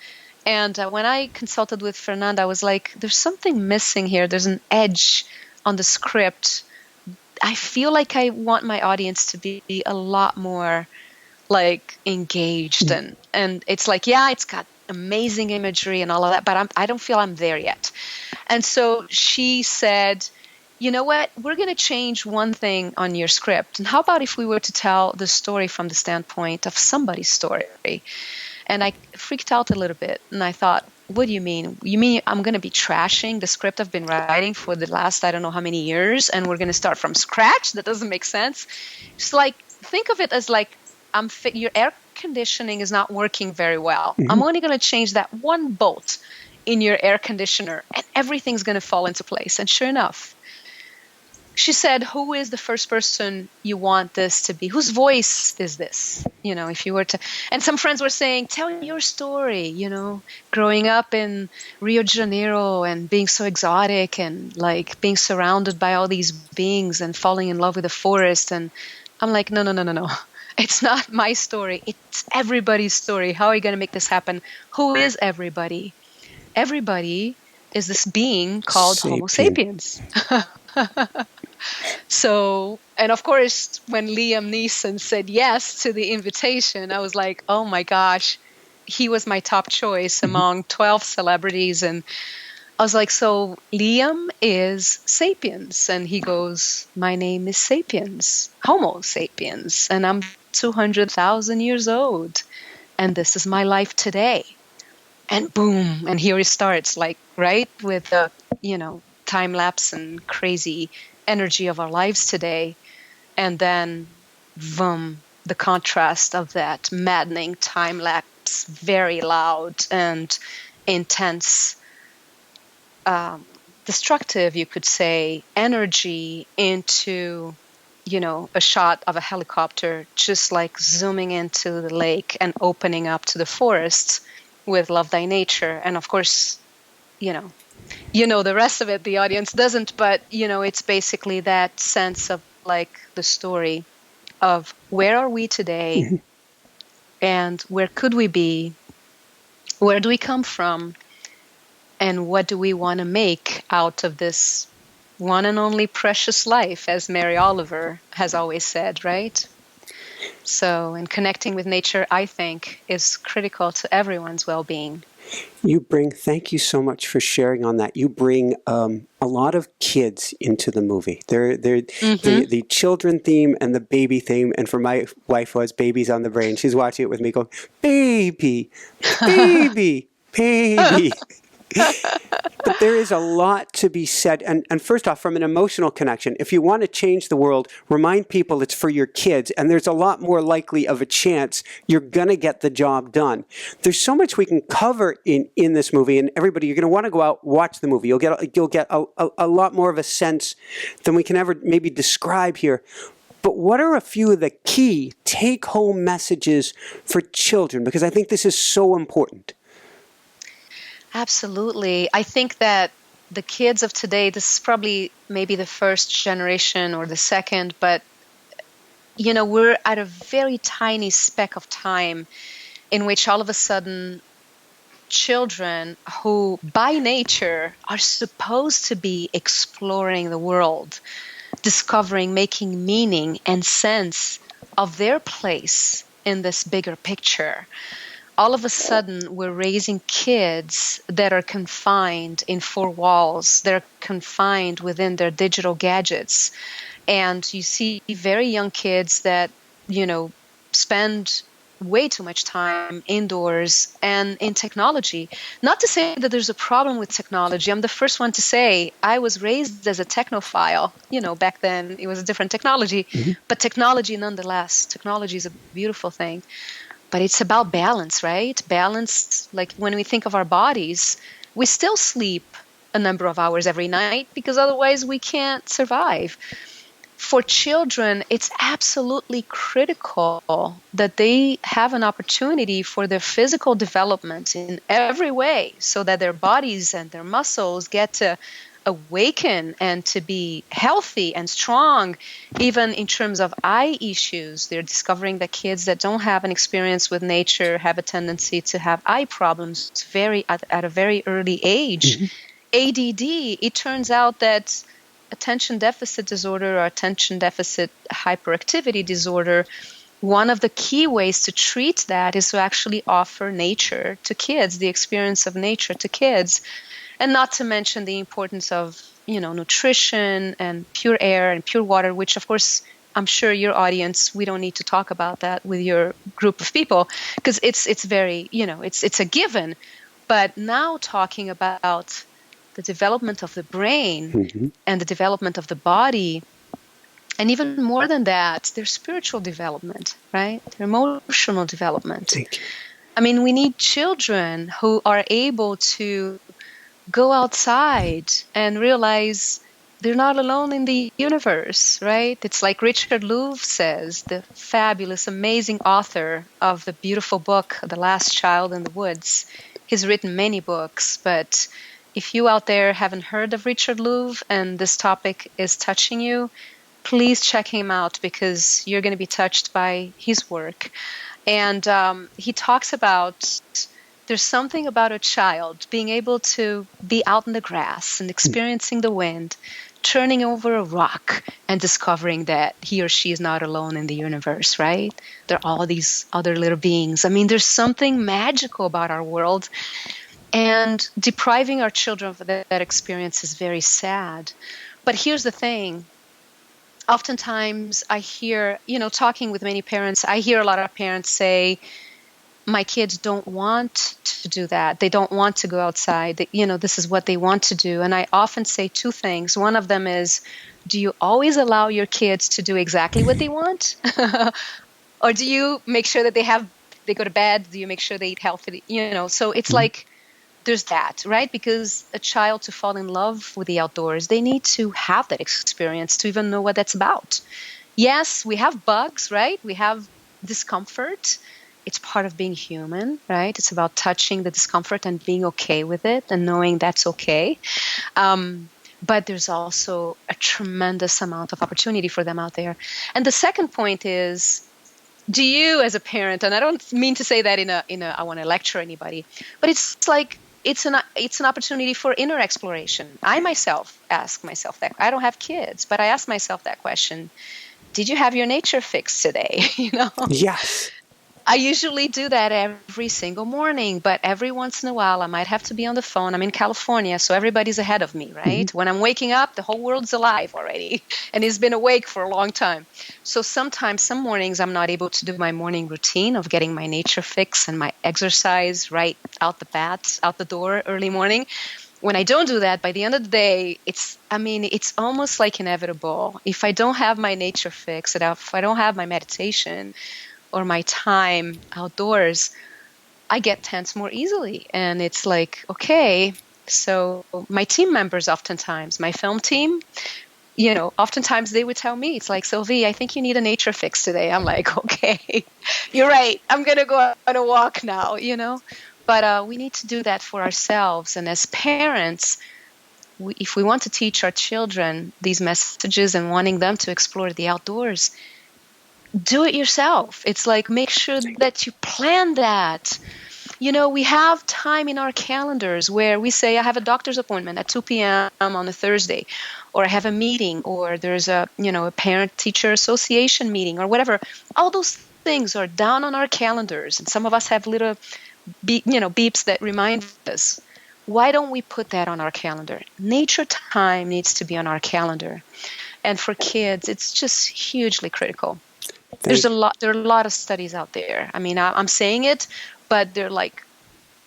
And when I consulted with Fernanda, I was like, there's something missing here. There's an edge on the script. I feel like I want my audience to be a lot more engaged. And it's it's got amazing imagery and all of that, but I don't feel I'm there yet. And so she said, you know what, we're going to change one thing on your script. And how about if we were to tell the story from the standpoint of somebody's story? And I freaked out a little bit. And I thought, what do you mean? You mean I'm going to be trashing the script I've been writing for the last, I don't know how many years, and we're going to start from scratch? That doesn't make sense. It's like, think of it as like, your air conditioning is not working very well. Mm-hmm. I'm only going to change that one bolt in your air conditioner, and everything's going to fall into place. And sure enough, she said, who is the first person you want this to be? Whose voice is this? If you were to, and some friends were saying, tell your story, growing up in Rio de Janeiro and being so exotic and like being surrounded by all these beings and falling in love with the forest. And I'm like, no. It's not my story. It's everybody's story. How are you going to make this happen? Who is everybody? Everybody is this being called Homo sapiens. So, and of course, when Liam Neeson said yes to the invitation, I was like, oh my gosh, he was my top choice among 12 celebrities. And I was like, so Liam is sapiens. And he goes, my name is Sapiens, Homo sapiens. And I'm 200,000 years old. And this is my life today. And boom, and here it starts, like, right, with the, time lapse and crazy energy of our lives today. And then, boom, the contrast of that maddening time lapse, very loud and intense, destructive, you could say, energy into, a shot of a helicopter just like zooming into the lake and opening up to the forest with Love Thy Nature. And of course, the rest of it, the audience doesn't, but, it's basically that sense of like the story of where are we today and where could we be? Where do we come from? And what do we want to make out of this one and only precious life, as Mary Oliver has always said, right? So, and connecting with nature, I think, is critical to everyone's well-being. Thank you so much for sharing on that. You bring a lot of kids into the movie. They're the children theme and the baby theme. And for my wife who has babies on the brain, she's watching it with me going, baby, baby, baby. But there is a lot to be said. And first off, from an emotional connection, if you want to change the world, remind people it's for your kids. And there's a lot more likely of a chance you're going to get the job done. There's so much we can cover in this movie. And everybody, you're going to want to go out, watch the movie. You'll get a lot more of a sense than we can ever maybe describe here. But what are a few of the key take-home messages for children? Because I think this is so important. Absolutely. I think that the kids of today, this is probably maybe the first generation or the second, but, we're at a very tiny speck of time in which all of a sudden children who by nature are supposed to be exploring the world, discovering, making meaning and sense of their place in this bigger picture. All of a sudden, we're raising kids that are confined in four walls. They're confined within their digital gadgets. And you see very young kids that, spend way too much time indoors and in technology. Not to say that there's a problem with technology. I'm the first one to say I was raised as a technophile. Back then it was a different technology. But technology nonetheless, technology is a beautiful thing. But it's about balance, right? Balance, like when we think of our bodies, we still sleep a number of hours every night because otherwise we can't survive. For children, it's absolutely critical that they have an opportunity for their physical development in every way so that their bodies and their muscles get to awaken and to be healthy and strong, even in terms of eye issues. They're discovering that kids that don't have an experience with nature have a tendency to have eye problems at a very early age. ADD, it turns out that attention deficit disorder or attention deficit hyperactivity disorder, one of the key ways to treat that is to actually offer nature to kids, the experience of nature to kids. And not to mention the importance of, nutrition and pure air and pure water, which, of course, I'm sure your audience, we don't need to talk about that with your group of people because it's very, it's a given. But now talking about the development of the brain and the development of the body, and even more than that, their spiritual development, right? Their emotional development. I mean, we need children who are able to go outside and realize they're not alone in the universe, right? It's like Richard Louv says, the fabulous, amazing author of the beautiful book, The Last Child in the Woods. He's written many books, but if you out there haven't heard of Richard Louv and this topic is touching you, please check him out because you're going to be touched by his work. And he talks about there's something about a child being able to be out in the grass and experiencing the wind, turning over a rock and discovering that he or she is not alone in the universe, right? There are all these other little beings. I mean, there's something magical about our world, and depriving our children of that experience is very sad. But here's the thing. Oftentimes I hear, talking with many parents, I hear a lot of parents say, my kids don't want to do that. They don't want to go outside. This is what they want to do. And I often say two things. One of them is, do you always allow your kids to do exactly what they want? Or do you make sure that they go to bed? Do you make sure they eat healthy? So it's like, there's that, right? Because a child to fall in love with the outdoors, they need to have that experience to even know what that's about. Yes, we have bugs, right? We have discomfort. It's part of being human, right? It's about touching the discomfort and being okay with it and knowing that's okay. But there's also a tremendous amount of opportunity for them out there. And the second point is, do you as a parent, and I don't mean to say that in a I want to lecture anybody, but it's like, it's an opportunity for inner exploration. I myself ask myself that. I don't have kids, but I ask myself that question. Did you have your nature fix today? Yes. I usually do that every single morning, but every once in a while I might have to be on the phone. I'm in California, so everybody's ahead of me, right? When I'm waking up, the whole world's alive already, and it's been awake for a long time. So sometimes, some mornings, I'm not able to do my morning routine of getting my nature fix and my exercise right out the door early morning. When I don't do that, by the end of the day, it's almost like inevitable. If I don't have my nature fix, if I don't have my meditation or my time outdoors, I get tense more easily. And it's like, okay, so my team members oftentimes, my film team, oftentimes they would tell me, it's like, Sylvie, I think you need a nature fix today. I'm like, okay, you're right. I'm going to go on a walk now, But we need to do that for ourselves. And as parents, if we want to teach our children these messages and wanting them to explore the outdoors, do it yourself. It's like, make sure that you plan that. We have time in our calendars where we say, I have a doctor's appointment at 2 p.m. on a Thursday, or I have a meeting, or there's a parent-teacher association meeting or whatever. All those things are down on our calendars. And some of us have little beeps that remind us. Why don't we put that on our calendar? Nature time needs to be on our calendar. And for kids, it's just hugely critical. There are a lot of studies out there. I mean, I'm saying it, but there are like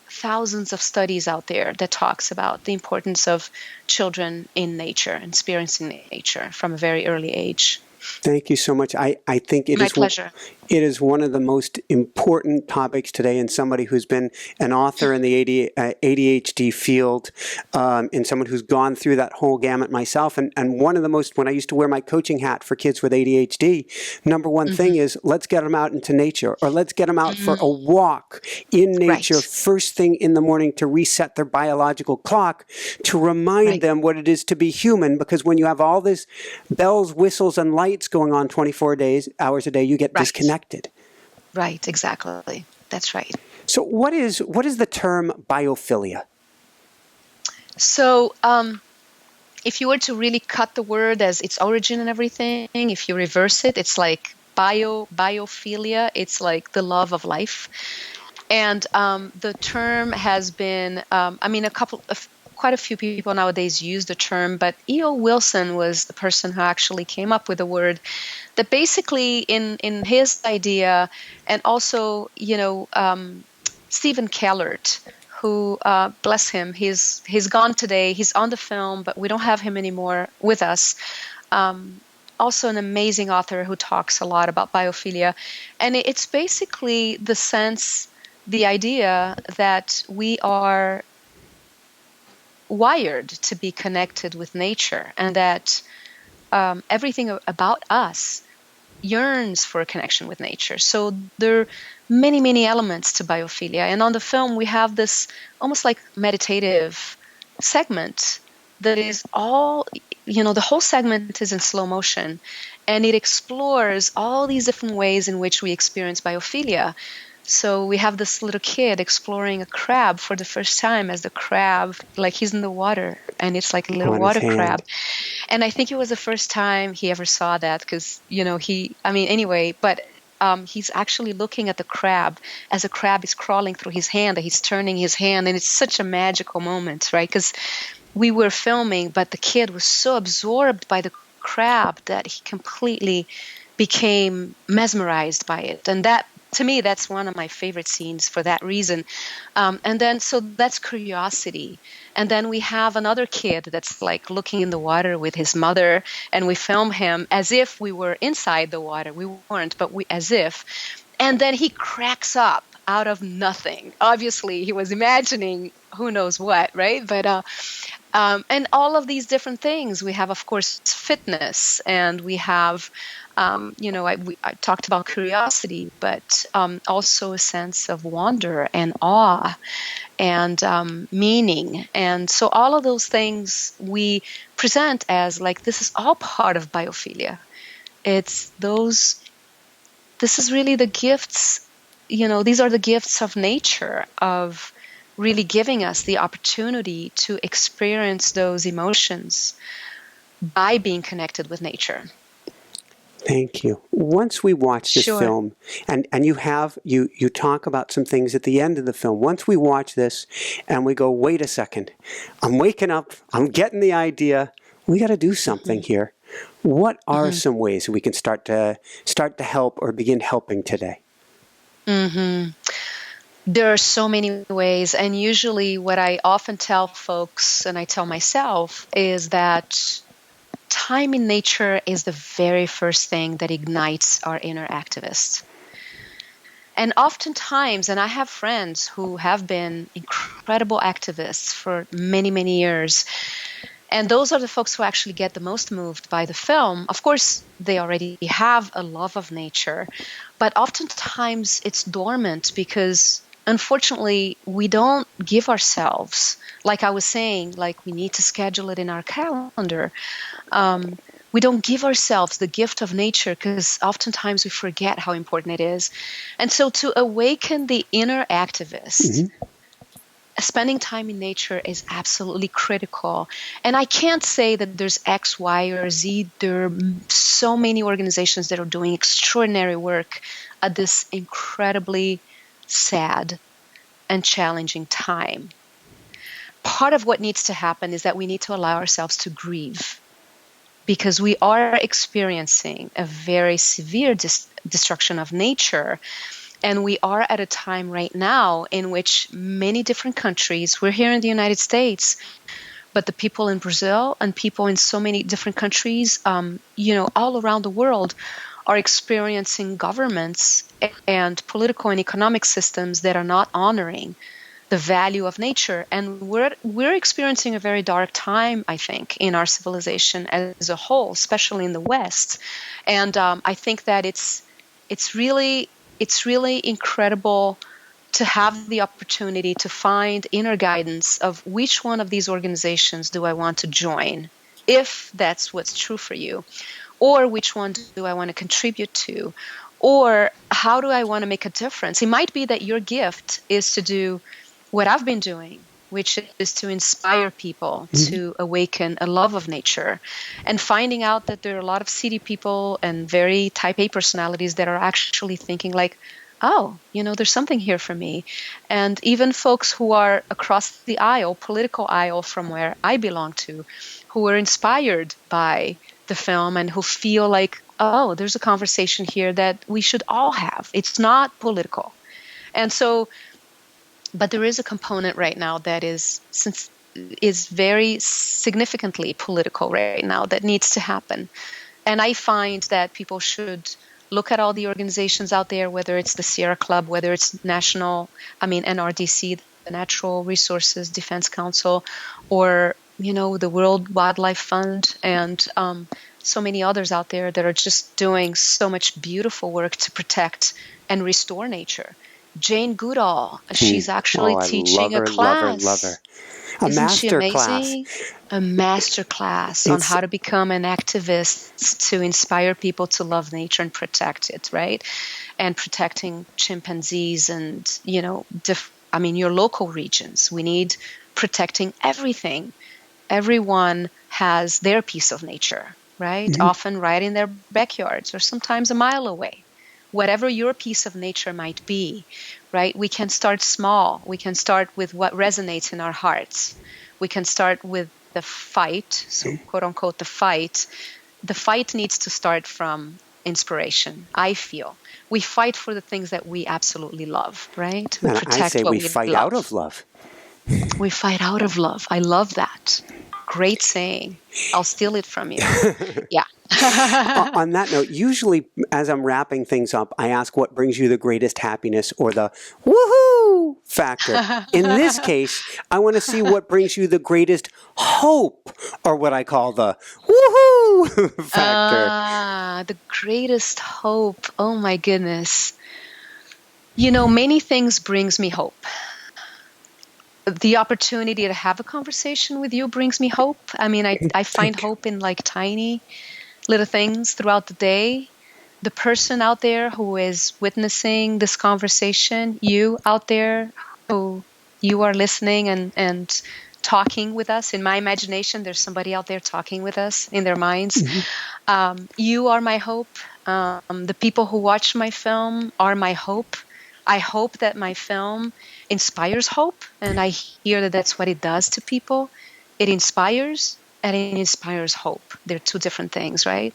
thousands of studies out there that talks about the importance of children in nature, experiencing nature from a very early age. Thank you so much. I think it My is pleasure. It is one of the most important topics today, and somebody who's been an author in the ADHD field, and someone who's gone through that whole gamut myself. And one of the most, when I used to wear my coaching hat for kids with ADHD, number one thing is, let's get them out into nature, or let's get them out for a walk in nature first thing in the morning to reset their biological clock, to remind them what it is to be human. Because when you have all this bells, whistles, and lights going on 24 hours a day, you get disconnected. Right, exactly. That's right. So what is the term biophilia? So if you were to really cut the word as its origin and everything, if you reverse it, it's like biophilia. It's like the love of life. And the term has been, quite a few people nowadays use the term, but E.O. Wilson was the person who actually came up with the word that basically in his idea, and also, Stephen Kellert, who, bless him, he's gone today. He's on the film, but we don't have him anymore with us. Also an amazing author who talks a lot about biophilia. And it's basically the idea that we are wired to be connected with nature, and that everything about us yearns for a connection with nature. So there are many, many elements to biophilia. And on the film, we have this almost like meditative segment that is all, the whole segment is in slow motion, and it explores all these different ways in which we experience biophilia. So we have this little kid exploring a crab for the first time, as the crab, like he's in the water, and it's like a little water crab. And I think it was the first time he ever saw that, because, he's actually looking at the crab as the crab is crawling through his hand, and he's turning his hand, and it's such a magical moment, right? Because we were filming, but the kid was so absorbed by the crab that he completely became mesmerized by it. And that, to me, that's one of my favorite scenes for that reason. And then, so that's curiosity. And then we have another kid that's like looking in the water with his mother, and we film him as if we were inside the water. We weren't, but as if. And then he cracks up out of nothing. Obviously, he was imagining who knows what, right? But and all of these different things. We have, of course, fitness, and we have, I talked about curiosity, but also a sense of wonder and awe and meaning. And so all of those things we present as like, this is all part of biophilia. This is really the gifts, these are the gifts of nature, of really giving us the opportunity to experience those emotions by being connected with nature. Thank you. Once we watch this film, and you talk about some things at the end of the film, once we watch this and we go, wait a second, I'm waking up, I'm getting the idea, we got to do something here. What are some ways we can start to help or begin helping today? There are so many ways, and usually what I often tell folks, and I tell myself, is that time in nature is the very first thing that ignites our inner activist. And oftentimes, and I have friends who have been incredible activists for many, many years, and those are the folks who actually get the most moved by the film. Of course, they already have a love of nature, but oftentimes it's dormant because, unfortunately, we don't give ourselves, like I was saying, like we need to schedule it in our calendar. We don't give ourselves the gift of nature because oftentimes we forget how important it is. And so to awaken the inner activist, spending time in nature is absolutely critical. And I can't say that there's X, Y, or Z. There are so many organizations that are doing extraordinary work at this incredibly sad and challenging time. Part of what needs to happen is that we need to allow ourselves to grieve, because we are experiencing a very severe destruction of nature. And we are at a time right now in which many different countries, we're here in the United States, but the people in Brazil and people in so many different countries, all around the world, are experiencing governments and political and economic systems that are not honoring the value of nature. And we're experiencing a very dark time, I think, in our civilization as a whole, especially in the West. And I think that it's really incredible to have the opportunity to find inner guidance of which one of these organizations do I want to join, if that's what's true for you, or which one do I want to contribute to, or how do I want to make a difference. It might be that your gift is to do what I've been doing, which is to inspire people to awaken a love of nature, and finding out that there are a lot of city people and very type A personalities that are actually thinking like, oh, there's something here for me. And even folks who are across the aisle, political aisle from where I belong to, who are inspired by the film and who feel like, oh, there's a conversation here that we should all have. It's not political. And so, but there is a component right now that is very significantly political right now that needs to happen. And I find that people should look at all the organizations out there, whether it's the Sierra Club, whether it's NRDC, the Natural Resources Defense Council, or, the World Wildlife Fund, and so many others out there that are just doing so much beautiful work to protect and restore nature. Jane Goodall, she's actually teaching a class. Love her. Isn't she amazing? A master class on how to become an activist to inspire people to love nature and protect it, right? And protecting chimpanzees and, your local regions. We need protecting everything. Everyone has their piece of nature, right? Mm-hmm. Often right in their backyards or sometimes a mile away. Whatever your piece of nature might be, right? We can start small. We can start with what resonates in our hearts. We can start with the fight, so quote unquote, the fight. The fight needs to start from inspiration, I feel. We fight for the things that we absolutely love, right? We protect I say what we fight love. Out of love. We fight out of love. I love that. Great saying. I'll steal it from you. Yeah. On that note, usually as I'm wrapping things up, I ask what brings you the greatest happiness or the woohoo factor. In this case, I want to see what brings you the greatest hope, or what I call the woohoo factor. The greatest hope. Oh my goodness. Many things brings me hope. The opportunity to have a conversation with you brings me hope. I find hope in like tiny little things throughout the day. The person out there who is witnessing this conversation, you out there who you are listening and talking with us. In my imagination, there's somebody out there talking with us in their minds. Mm-hmm. You are my hope. The people who watch my film are my hope. I hope that my film inspires hope, and I hear that that's what it does to people. It inspires, and it inspires hope. They're two different things, right?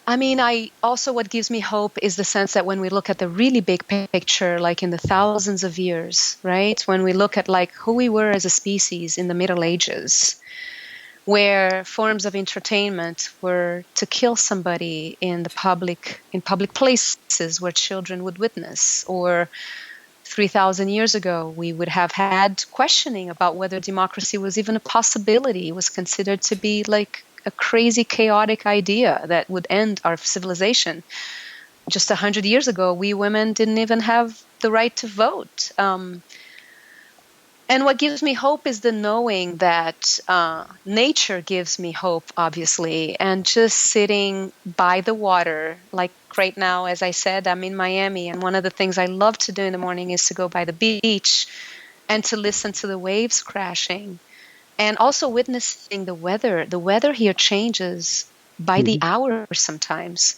What gives me hope is the sense that when we look at the really big picture, like in the thousands of years, right? When we look at like who we were as a species in the Middle Ages, where forms of entertainment were to kill somebody in public places where children would witness, or 3,000 years ago, we would have had questioning about whether democracy was even a possibility. It was considered to be like a crazy, chaotic idea that would end our civilization. Just 100 years ago, we women didn't even have the right to vote. And what gives me hope is the knowing that nature gives me hope, obviously, and just sitting by the water, like right now, as I said, I'm in Miami, and one of the things I love to do in the morning is to go by the beach and to listen to the waves crashing, and also witnessing the weather. The weather here changes by the hour sometimes.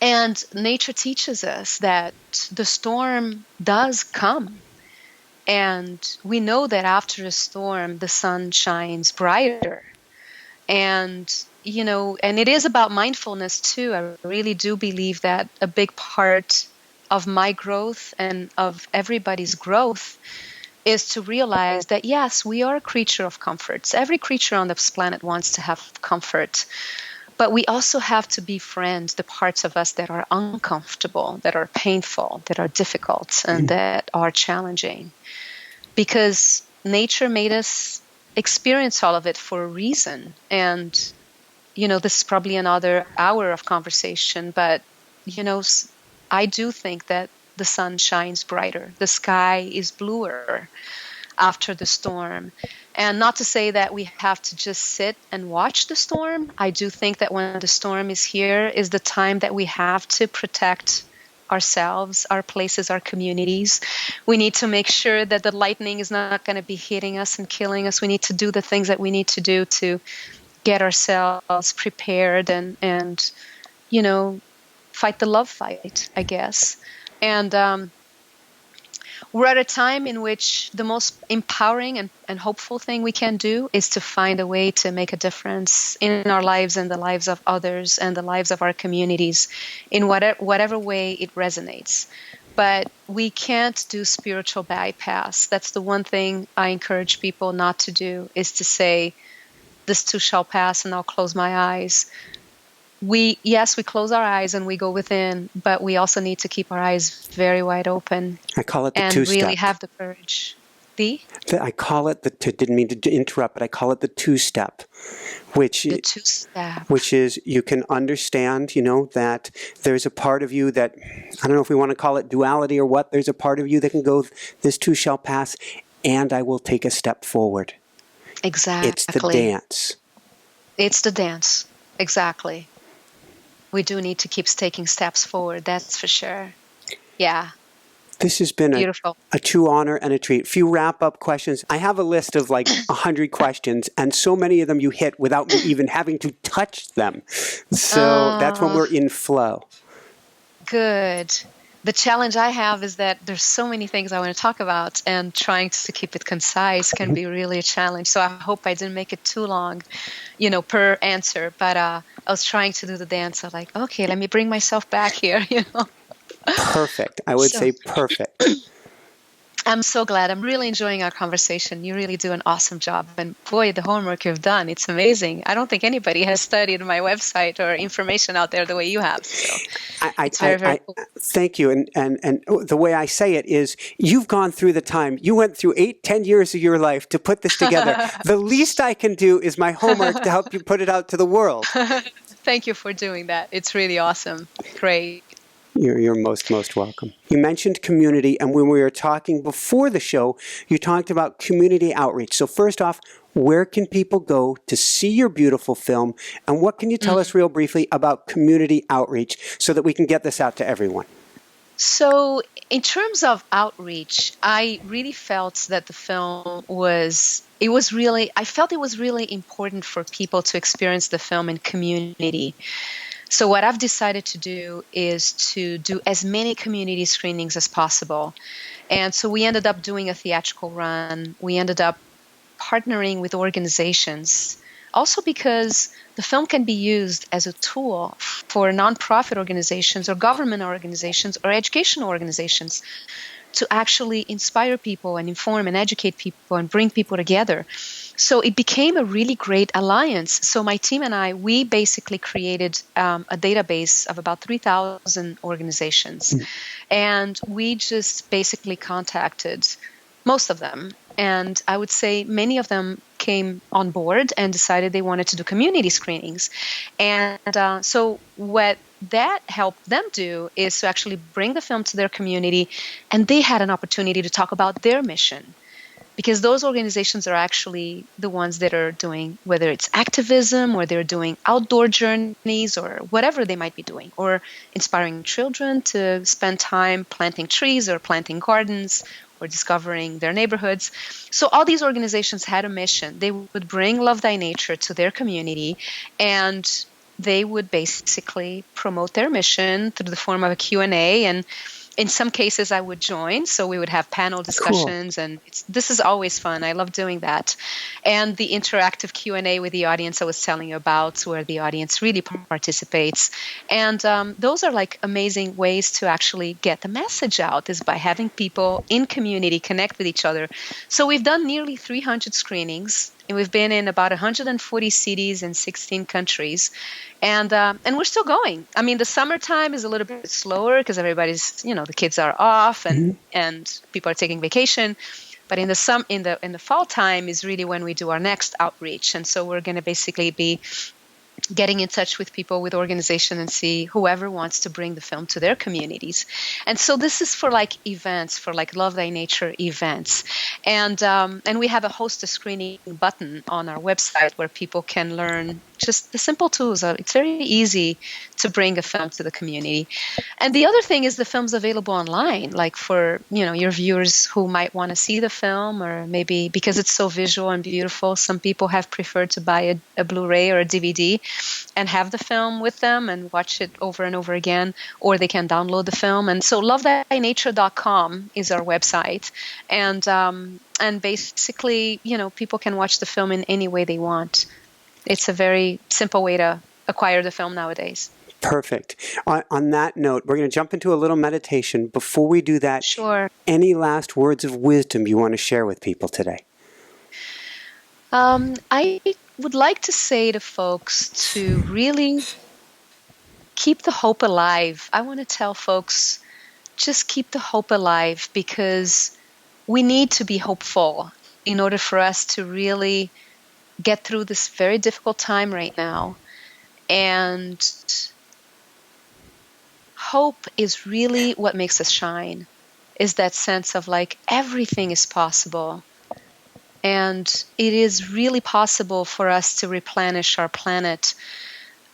And nature teaches us that the storm does come. And we know that after a storm, the sun shines brighter. And, and it is about mindfulness too. I really do believe that a big part of my growth and of everybody's growth is to realize that, yes, we are a creature of comforts. Every creature on this planet wants to have comfort. But we also have to befriend the parts of us that are uncomfortable, that are painful, that are difficult, and that are challenging. Because nature made us experience all of it for a reason. And, this is probably another hour of conversation, but, I do think that the sun shines brighter. The sky is bluer after the storm. And not to say that we have to just sit and watch the storm. I do think that when the storm is here is the time that we have to protect ourselves, our places, our communities. We need to make sure that the lightning is not going to be hitting us and killing us. We need to do the things that we need to do to get ourselves prepared and fight the love fight, I guess. And we're at a time in which the most empowering and hopeful thing we can do is to find a way to make a difference in our lives and the lives of others and the lives of our communities in whatever way it resonates. But we can't do spiritual bypass. That's the one thing I encourage people not to do, is to say, this too shall pass and I'll close my eyes. We close our eyes and we go within, but we also need to keep our eyes very wide open. I call it the and two-step. really have the courage. I call it didn't mean to interrupt, but I call it the two-step, which is you can understand, that there's a part of you that, I don't know if we want to call it duality or what, there's a part of you that can go, this too shall pass, and I will take a step forward. Exactly. It's the dance. It's the dance. Exactly. We do need to keep taking steps forward, that's for sure. Yeah. This has been a true honor and a treat. Few wrap-up questions. I have a list of like 100 questions, and so many of them you hit without me even having to touch them. So that's when we're in flow. Good. The challenge I have is that there's so many things I want to talk about, and trying to keep it concise can be really a challenge. So I hope I didn't make it too long, per answer. But I was trying to do the dance of like, okay, let me bring myself back here, Perfect. I would say perfect. I'm so glad. I'm really enjoying our conversation. You really do an awesome job. And boy, the homework you've done, it's amazing. I don't think anybody has studied my website or information out there the way you have. So it's very cool. Thank you. And the way I say it is, you've gone through the time. You went through 8-10 years of your life to put this together. The least I can do is my homework to help you put it out to the world. Thank you for doing that. It's really awesome. Great. You're most welcome. You mentioned community, and when we were talking before the show, you talked about community outreach. So first off, where can people go to see your beautiful film, and what can you tell us real briefly about community outreach so that we can get this out to everyone? So in terms of outreach, I really felt that the film I felt it was really important for people to experience the film in community. So what I've decided to do is to do as many community screenings as possible. And so we ended up doing a theatrical run. We ended up partnering with organizations, also because the film can be used as a tool for nonprofit organizations or government organizations or educational organizations to actually inspire people and inform and educate people and bring people together. So it became a really great alliance. So my team and I, we basically created a database of about 3,000 organizations. And we just basically contacted most of them. And I would say many of them came on board and decided they wanted to do community screenings. And so what that helped them do is to actually bring the film to their community, and they had an opportunity to talk about their mission. Because those organizations are actually the ones that are doing, whether it's activism or they're doing outdoor journeys or whatever they might be doing, or inspiring children to spend time planting trees or planting gardens or discovering their neighborhoods. So all these organizations had a mission. They would bring Love Thy Nature to their community, and they would basically promote their mission through the form of a Q&A, and in some cases I would join, so we would have panel discussions. Cool. And this is always fun. I love doing that. And the interactive Q&A with the audience I was telling you about, where the audience really participates. And those are like amazing ways to actually get the message out, is by having people in community connect with each other. So we've done nearly 300 screenings, and we've been in about 140 cities and 16 countries. And we're still going. I mean, the summertime is a little bit slower because everybody's, the kids are off and people are taking vacation. But in the fall time is really when we do our next outreach. And so we're going to basically be getting in touch with people, with organizations, and see whoever wants to bring the film to their communities. And so this is for like events, for like Love Thy Nature events. And we have a host a screening button on our website where people can learn just the simple tools. It's very easy to bring a film to the community. And the other thing is the film's available online, like for, your viewers who might want to see the film, or maybe because it's so visual and beautiful, some people have preferred to buy a Blu-ray or a DVD and have the film with them and watch it over and over again, or they can download the film. And so lovethynature.com is our website. And basically, people can watch the film in any way they want. It's a very simple way to acquire the film nowadays. Perfect. On that note, we're going to jump into a little meditation. Before we do that, Sure. Any last words of wisdom you want to share with people today? I would like to say to folks to really keep the hope alive. I want to tell folks, just keep the hope alive, because we need to be hopeful in order for us to really get through this very difficult time right now. And hope is really what makes us shine, is that sense of like everything is possible. And it is really possible for us to replenish our planet.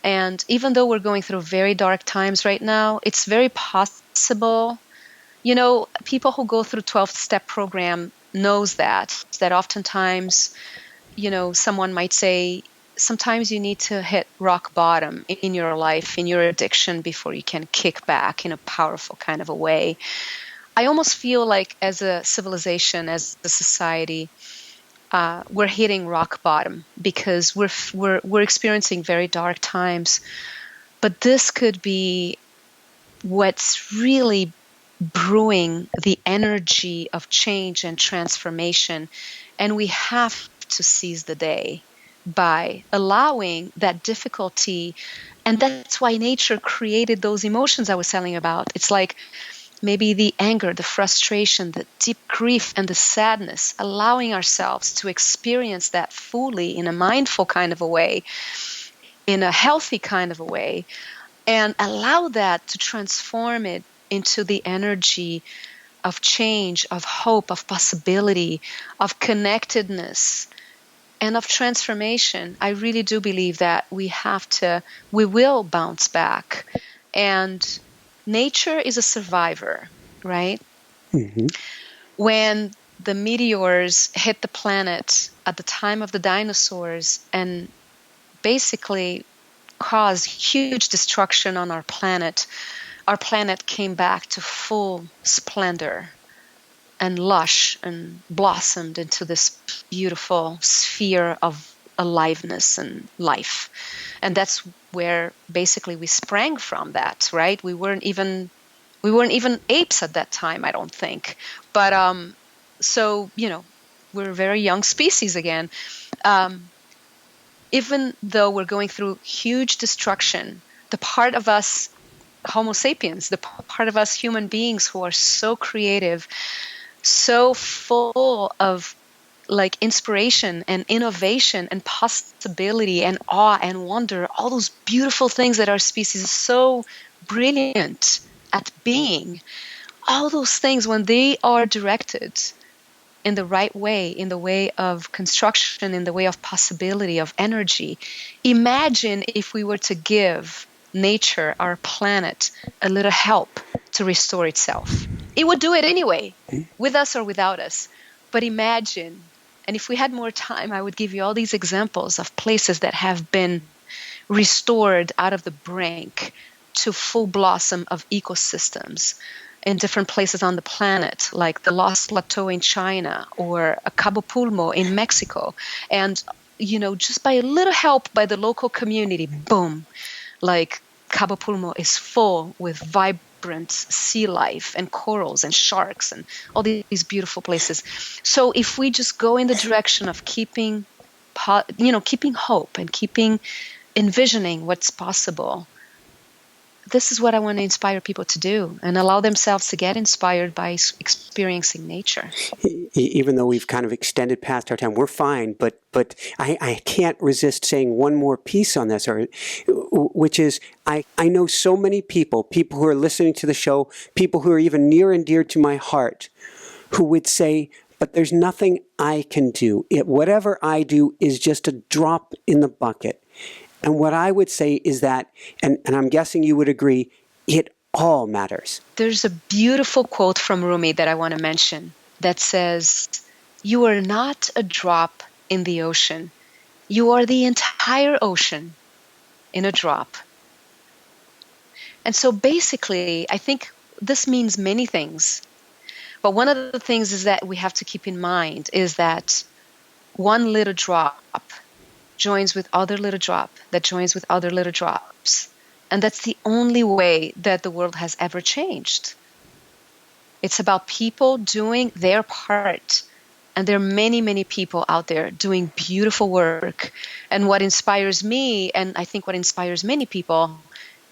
And even though we're going through very dark times right now, it's very possible. People who go through 12-step program knows that oftentimes, someone might say, sometimes you need to hit rock bottom in your life, in your addiction, before you can kick back in a powerful kind of a way. I almost feel like as a civilization, as a society, we're hitting rock bottom because we're experiencing very dark times. But this could be what's really brewing the energy of change and transformation. And we have to seize the day by allowing that difficulty. And that's why nature created those emotions I was telling about. It's like maybe the anger, the frustration, the deep grief, and the sadness, allowing ourselves to experience that fully in a mindful kind of a way, in a healthy kind of a way, and allow that to transform it into the energy of change, of hope, of possibility, of connectedness, and of transformation. I really do believe that we will bounce back. And nature is a survivor, right? Mm-hmm. When the meteors hit the planet at the time of the dinosaurs and basically caused huge destruction on our planet came back to full splendor and lush and blossomed into this beautiful sphere of aliveness and life. And that's where basically we sprang from that, right? We weren't even apes at that time, I don't think. But so, we're a very young species again. Even though we're going through huge destruction, the part of us, Homo sapiens, the part of us human beings who are so creative, so full of like inspiration and innovation and possibility and awe and wonder, all those beautiful things that our species is so brilliant at being, all those things, when they are directed in the right way, in the way of construction, in the way of possibility, of energy. Imagine if we were to give nature, our planet, a little help to restore itself. It would do it anyway, with us or without us. But imagine, and if we had more time, I would give you all these examples of places that have been restored out of the brink to full blossom of ecosystems in different places on the planet, like the Lost Plateau in China or Cabo Pulmo in Mexico. And, just by a little help by the local community, boom, like Cabo Pulmo is full with vibrant sea life and corals and sharks and all these beautiful places. So if we just go in the direction of keeping hope and keeping envisioning what's possible, this is what I want to inspire people to do and allow themselves to get inspired by experiencing nature. Even though we've kind of extended past our time, we're fine, but I can't resist saying one more piece on this, which is I know so many people who are listening to the show, people who are even near and dear to my heart, who would say, but there's nothing I can do. Whatever I do is just a drop in the bucket. And what I would say is that, and I'm guessing you would agree, it all matters. There's a beautiful quote from Rumi that I want to mention that says, "You are not a drop in the ocean. You are the entire ocean in a drop." And so basically, I think this means many things. But one of the things is that we have to keep in mind is that one little drop joins with other little drop that joins with other little drops. And that's the only way that the world has ever changed. It's about people doing their part. And there are many, many people out there doing beautiful work. And what inspires me, and I think what inspires many people,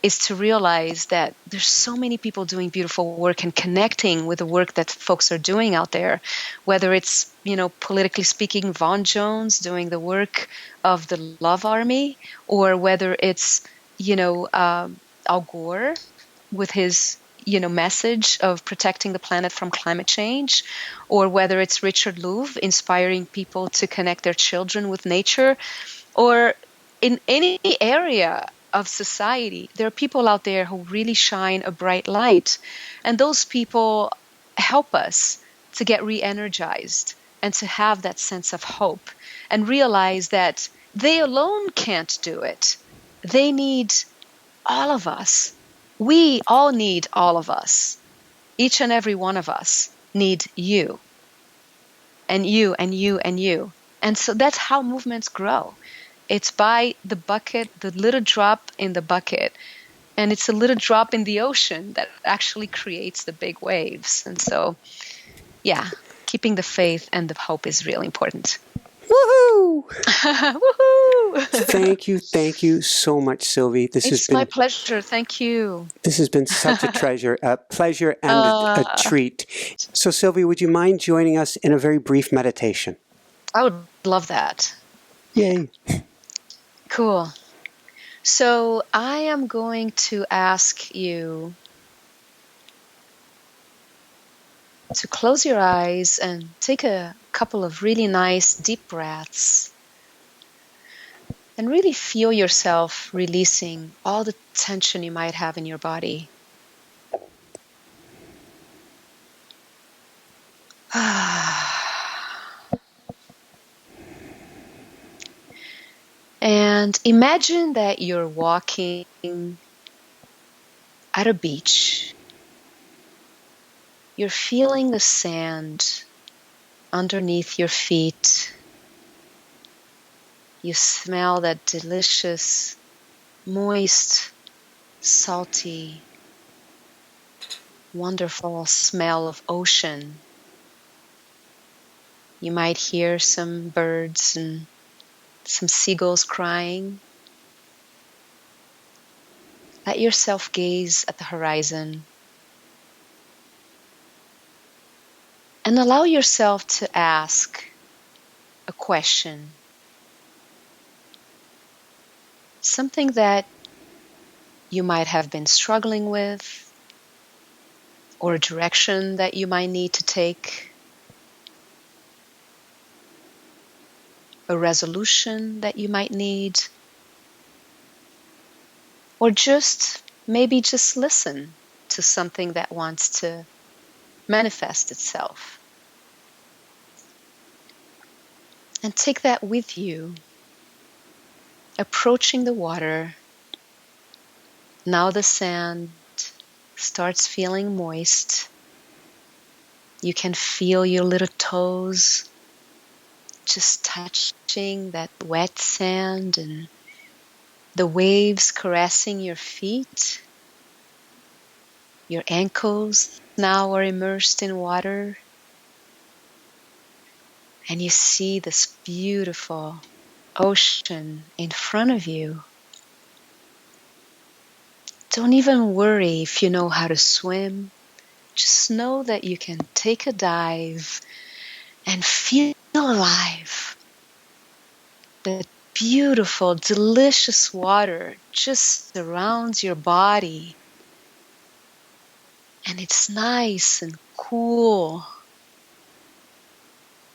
is to realize that there's so many people doing beautiful work and connecting with the work that folks are doing out there, whether it's, politically speaking, Von Jones doing the work of the Love Army, or whether it's, Al Gore with his, message of protecting the planet from climate change, or whether it's Richard Louv inspiring people to connect their children with nature, or in any area of society, there are people out there who really shine a bright light. And those people help us to get re-energized and to have that sense of hope and realize that they alone can't do it. They need all of us. We all need all of us. Each and every one of us need you. And you, and you, and you. And so that's how movements grow. It's by the bucket, the little drop in the bucket. And it's a little drop in the ocean that actually creates the big waves. And so, yeah, keeping the faith and the hope is really important. Woohoo! Woohoo! Thank you so much, Sylvie. It's my pleasure. Thank you. This has been such a pleasure and a treat. So, Sylvie, would you mind joining us in a very brief meditation? I would love that. Yay. Cool. So I am going to ask you to close your eyes and take a couple of really nice deep breaths and really feel yourself releasing all the tension you might have in your body. And imagine that you're walking at a beach. You're feeling the sand underneath your feet. You smell that delicious, moist, salty, wonderful smell of ocean. You might hear some birds and some seagulls crying. Let yourself gaze at the horizon and allow yourself to ask a question. Something that you might have been struggling with, or a direction that you might need to take. A resolution that you might need, or maybe just listen to something that wants to manifest itself. And take that with you, approaching the water. Now the sand starts feeling moist. You can feel your little toes just touching that wet sand and the waves caressing your feet. Your ankles now are immersed in water. And you see this beautiful ocean in front of you. Don't even worry if you know how to swim. Just know that you can take a dive and feel alive. The beautiful, delicious water just surrounds your body. And it's nice and cool.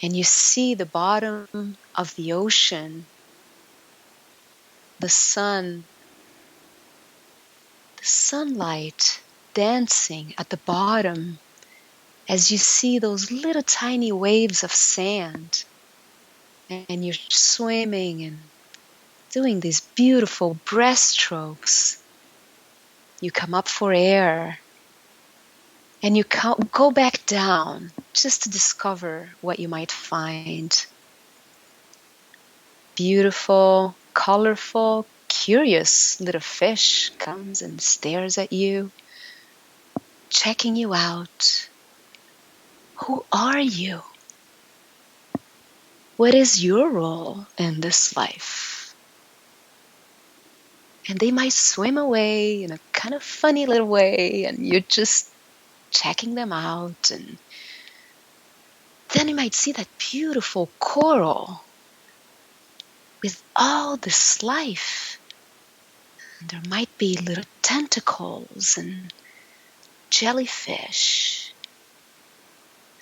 And you see the bottom of the ocean, the sunlight dancing at the bottom as you see those little tiny waves of sand, and you're swimming and doing these beautiful breaststrokes. You come up for air and you go back down just to discover what you might find. Beautiful, colorful, curious little fish comes and stares at you, checking you out. Who are you? What is your role in this life? And they might swim away in a kind of funny little way, and you're just checking them out. And then you might see that beautiful coral with all this life. And there might be little tentacles and jellyfish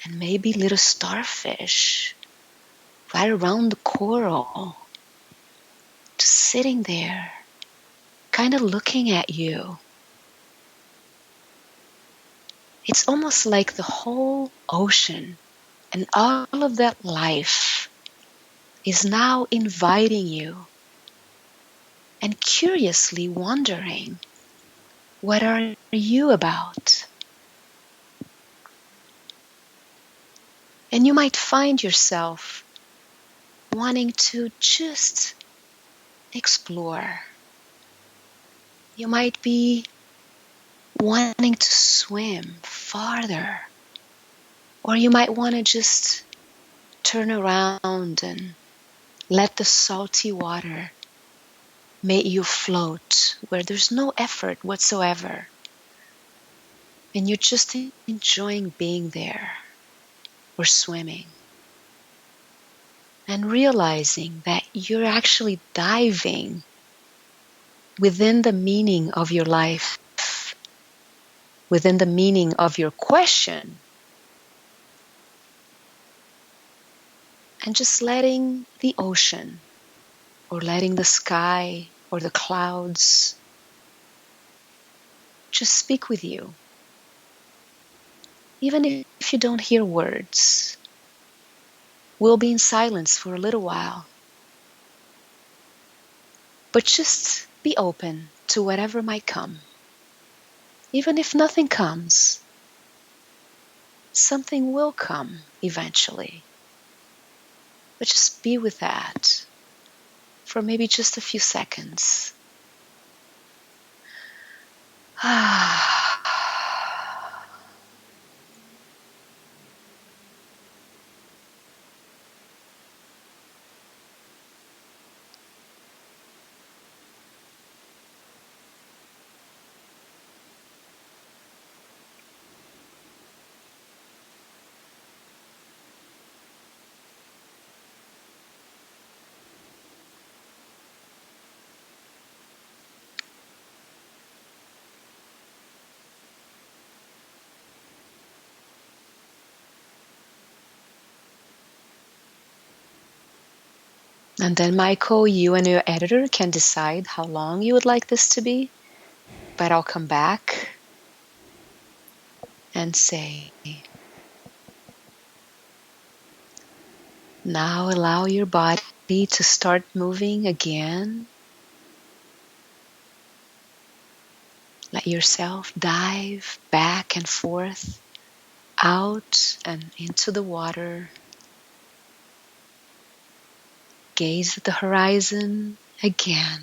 and maybe little starfish right around the coral, just sitting there, kind of looking at you. It's almost like the whole ocean and all of that life is now inviting you and curiously wondering, what are you about? And you might find yourself wanting to just explore. You might be wanting to swim farther, or you might want to just turn around and let the salty water make you float where there's no effort whatsoever, and you're just enjoying being there or swimming, and realizing that you're actually diving within the meaning of your life, within the meaning of your question, and just letting the ocean or letting the sky or the clouds just speak with you. Even if you don't hear words, we'll be in silence for a little while. But just be open to whatever might come. Even if nothing comes, something will come eventually. But just be with that for maybe just a few seconds. And then, Michael, you and your editor can decide how long you would like this to be. But I'll come back and say, now allow your body to start moving again. Let yourself dive back and forth, out and into the water. Gaze at the horizon again.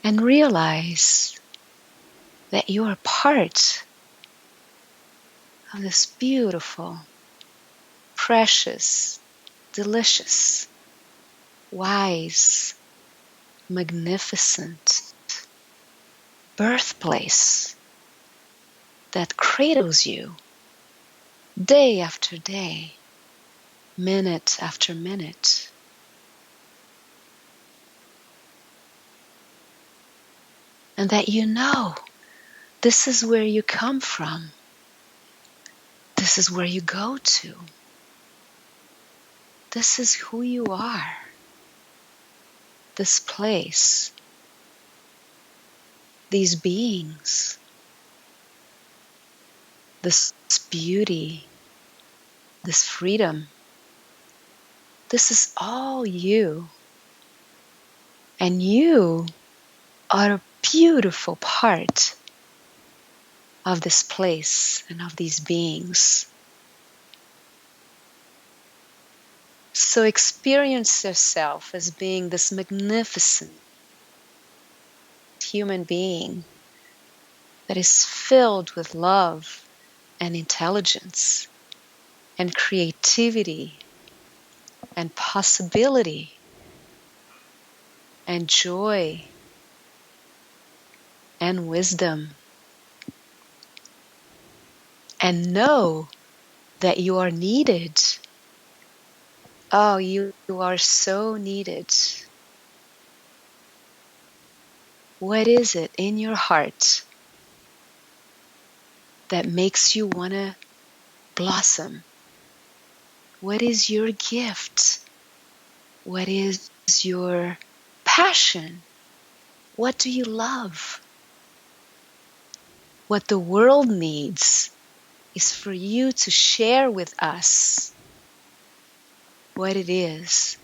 And realize that you are part of this beautiful, precious, delicious, wise, magnificent birthplace that cradles you day after day, minute after minute. And that you know this is where you come from. This is where you go to. this is who you are. This place, these beings, this beauty, this freedom. This is all you. And you are a beautiful part of this place and of these beings. So experience yourself as being this magnificent human being that is filled with love and intelligence and creativity and possibility and joy and wisdom. And know that you are needed. Oh, you are so needed. What is it in your heart that makes you want to blossom? What is your gift? What is your passion? What do you love? What the world needs is for you to share with us what it is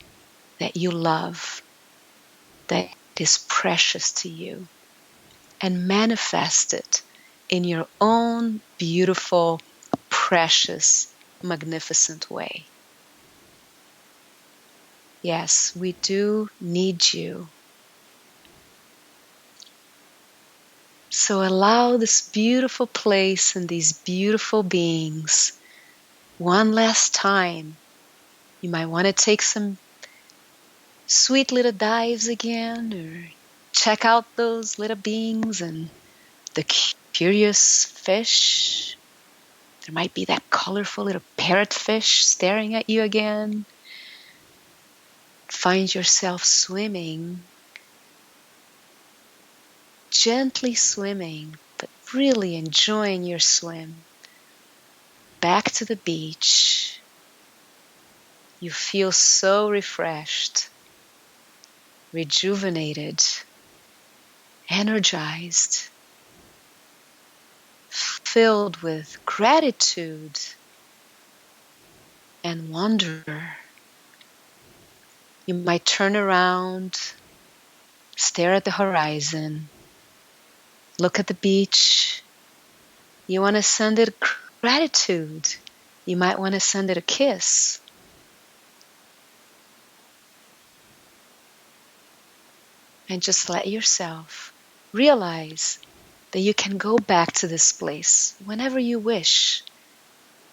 that you love, that is precious to you, and manifest it in your own beautiful, precious, magnificent way. Yes, we do need you. So allow this beautiful place and these beautiful beings one last time. You might want to take some sweet little dives again, or check out those little beings and the curious fish. There might be that colorful little parrotfish staring at you again. Find yourself swimming, gently swimming, but really enjoying your swim. Back to the beach. You feel so refreshed, rejuvenated, energized, filled with gratitude and wonder. You might turn around, stare at the horizon, look at the beach. You want to send it gratitude. You might want to send it a kiss. And just let yourself realize that you can go back to this place whenever you wish,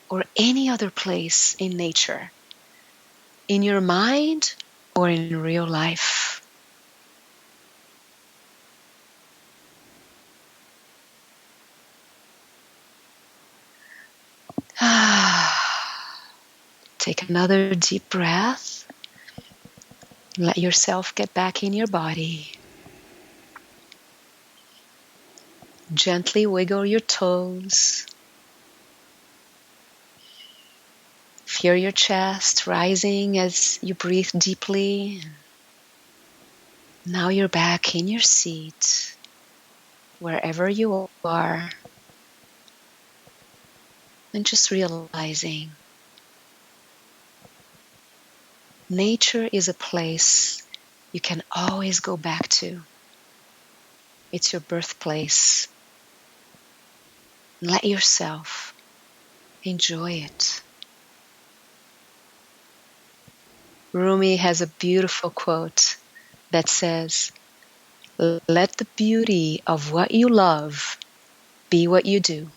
or any other place in nature, in your mind or in real life. Take another deep breath. Let yourself get back in your body. Gently wiggle your toes. Feel your chest rising as you breathe deeply. Now you're back in your seat, wherever you are, and just realizing nature is a place you can always go back to. It's your birthplace. Let yourself enjoy it. Rumi has a beautiful quote that says, "Let the beauty of what you love be what you do.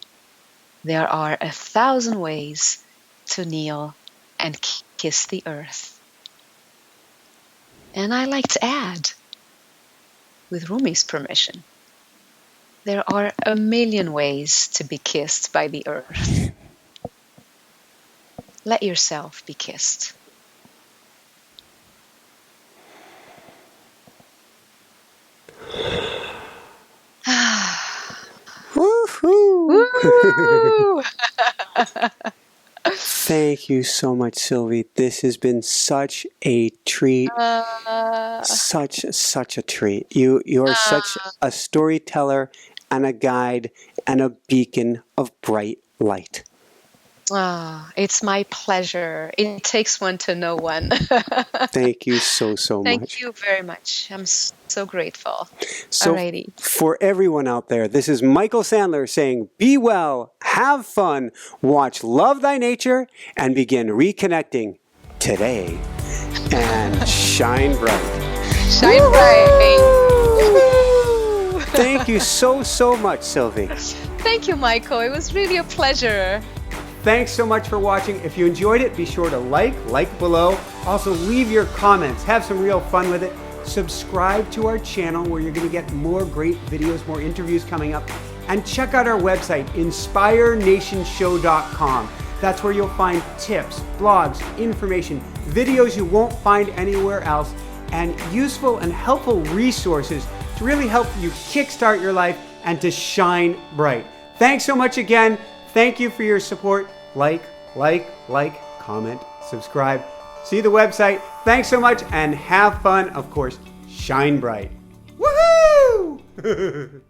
There are 1,000 ways to kneel and kiss the earth." And I like to add, with Rumi's permission, there are 1,000,000 ways to be kissed by the earth. Let yourself be kissed. Woohoo! Woo! Thank you so much, Sylvie. This has been such a treat. Such a treat. You are such a storyteller and a guide and a beacon of bright light. It's my pleasure. It takes one to know one. Thank you so much. Thank you very much. I'm so grateful. So Alrighty. for everyone out there, this is Michael Sandler saying, be well, have fun, watch Love Thy Nature, and begin reconnecting today. And shine bright. Shine bright. Thank you so much, Sylvie. Thank you, Michael. It was really a pleasure. Thanks so much for watching. If you enjoyed it, be sure to like below. Also, leave your comments. Have some real fun with it. Subscribe to our channel where you're going to get more great videos, more interviews coming up. And check out our website, inspirenationshow.com. That's where you'll find tips, blogs, information, videos you won't find anywhere else, and useful and helpful resources to really help you kickstart your life and to shine bright. Thanks so much again. Thank you for your support. Like, comment, subscribe. See the website. Thanks so much and have fun. Of course, shine bright. Woohoo!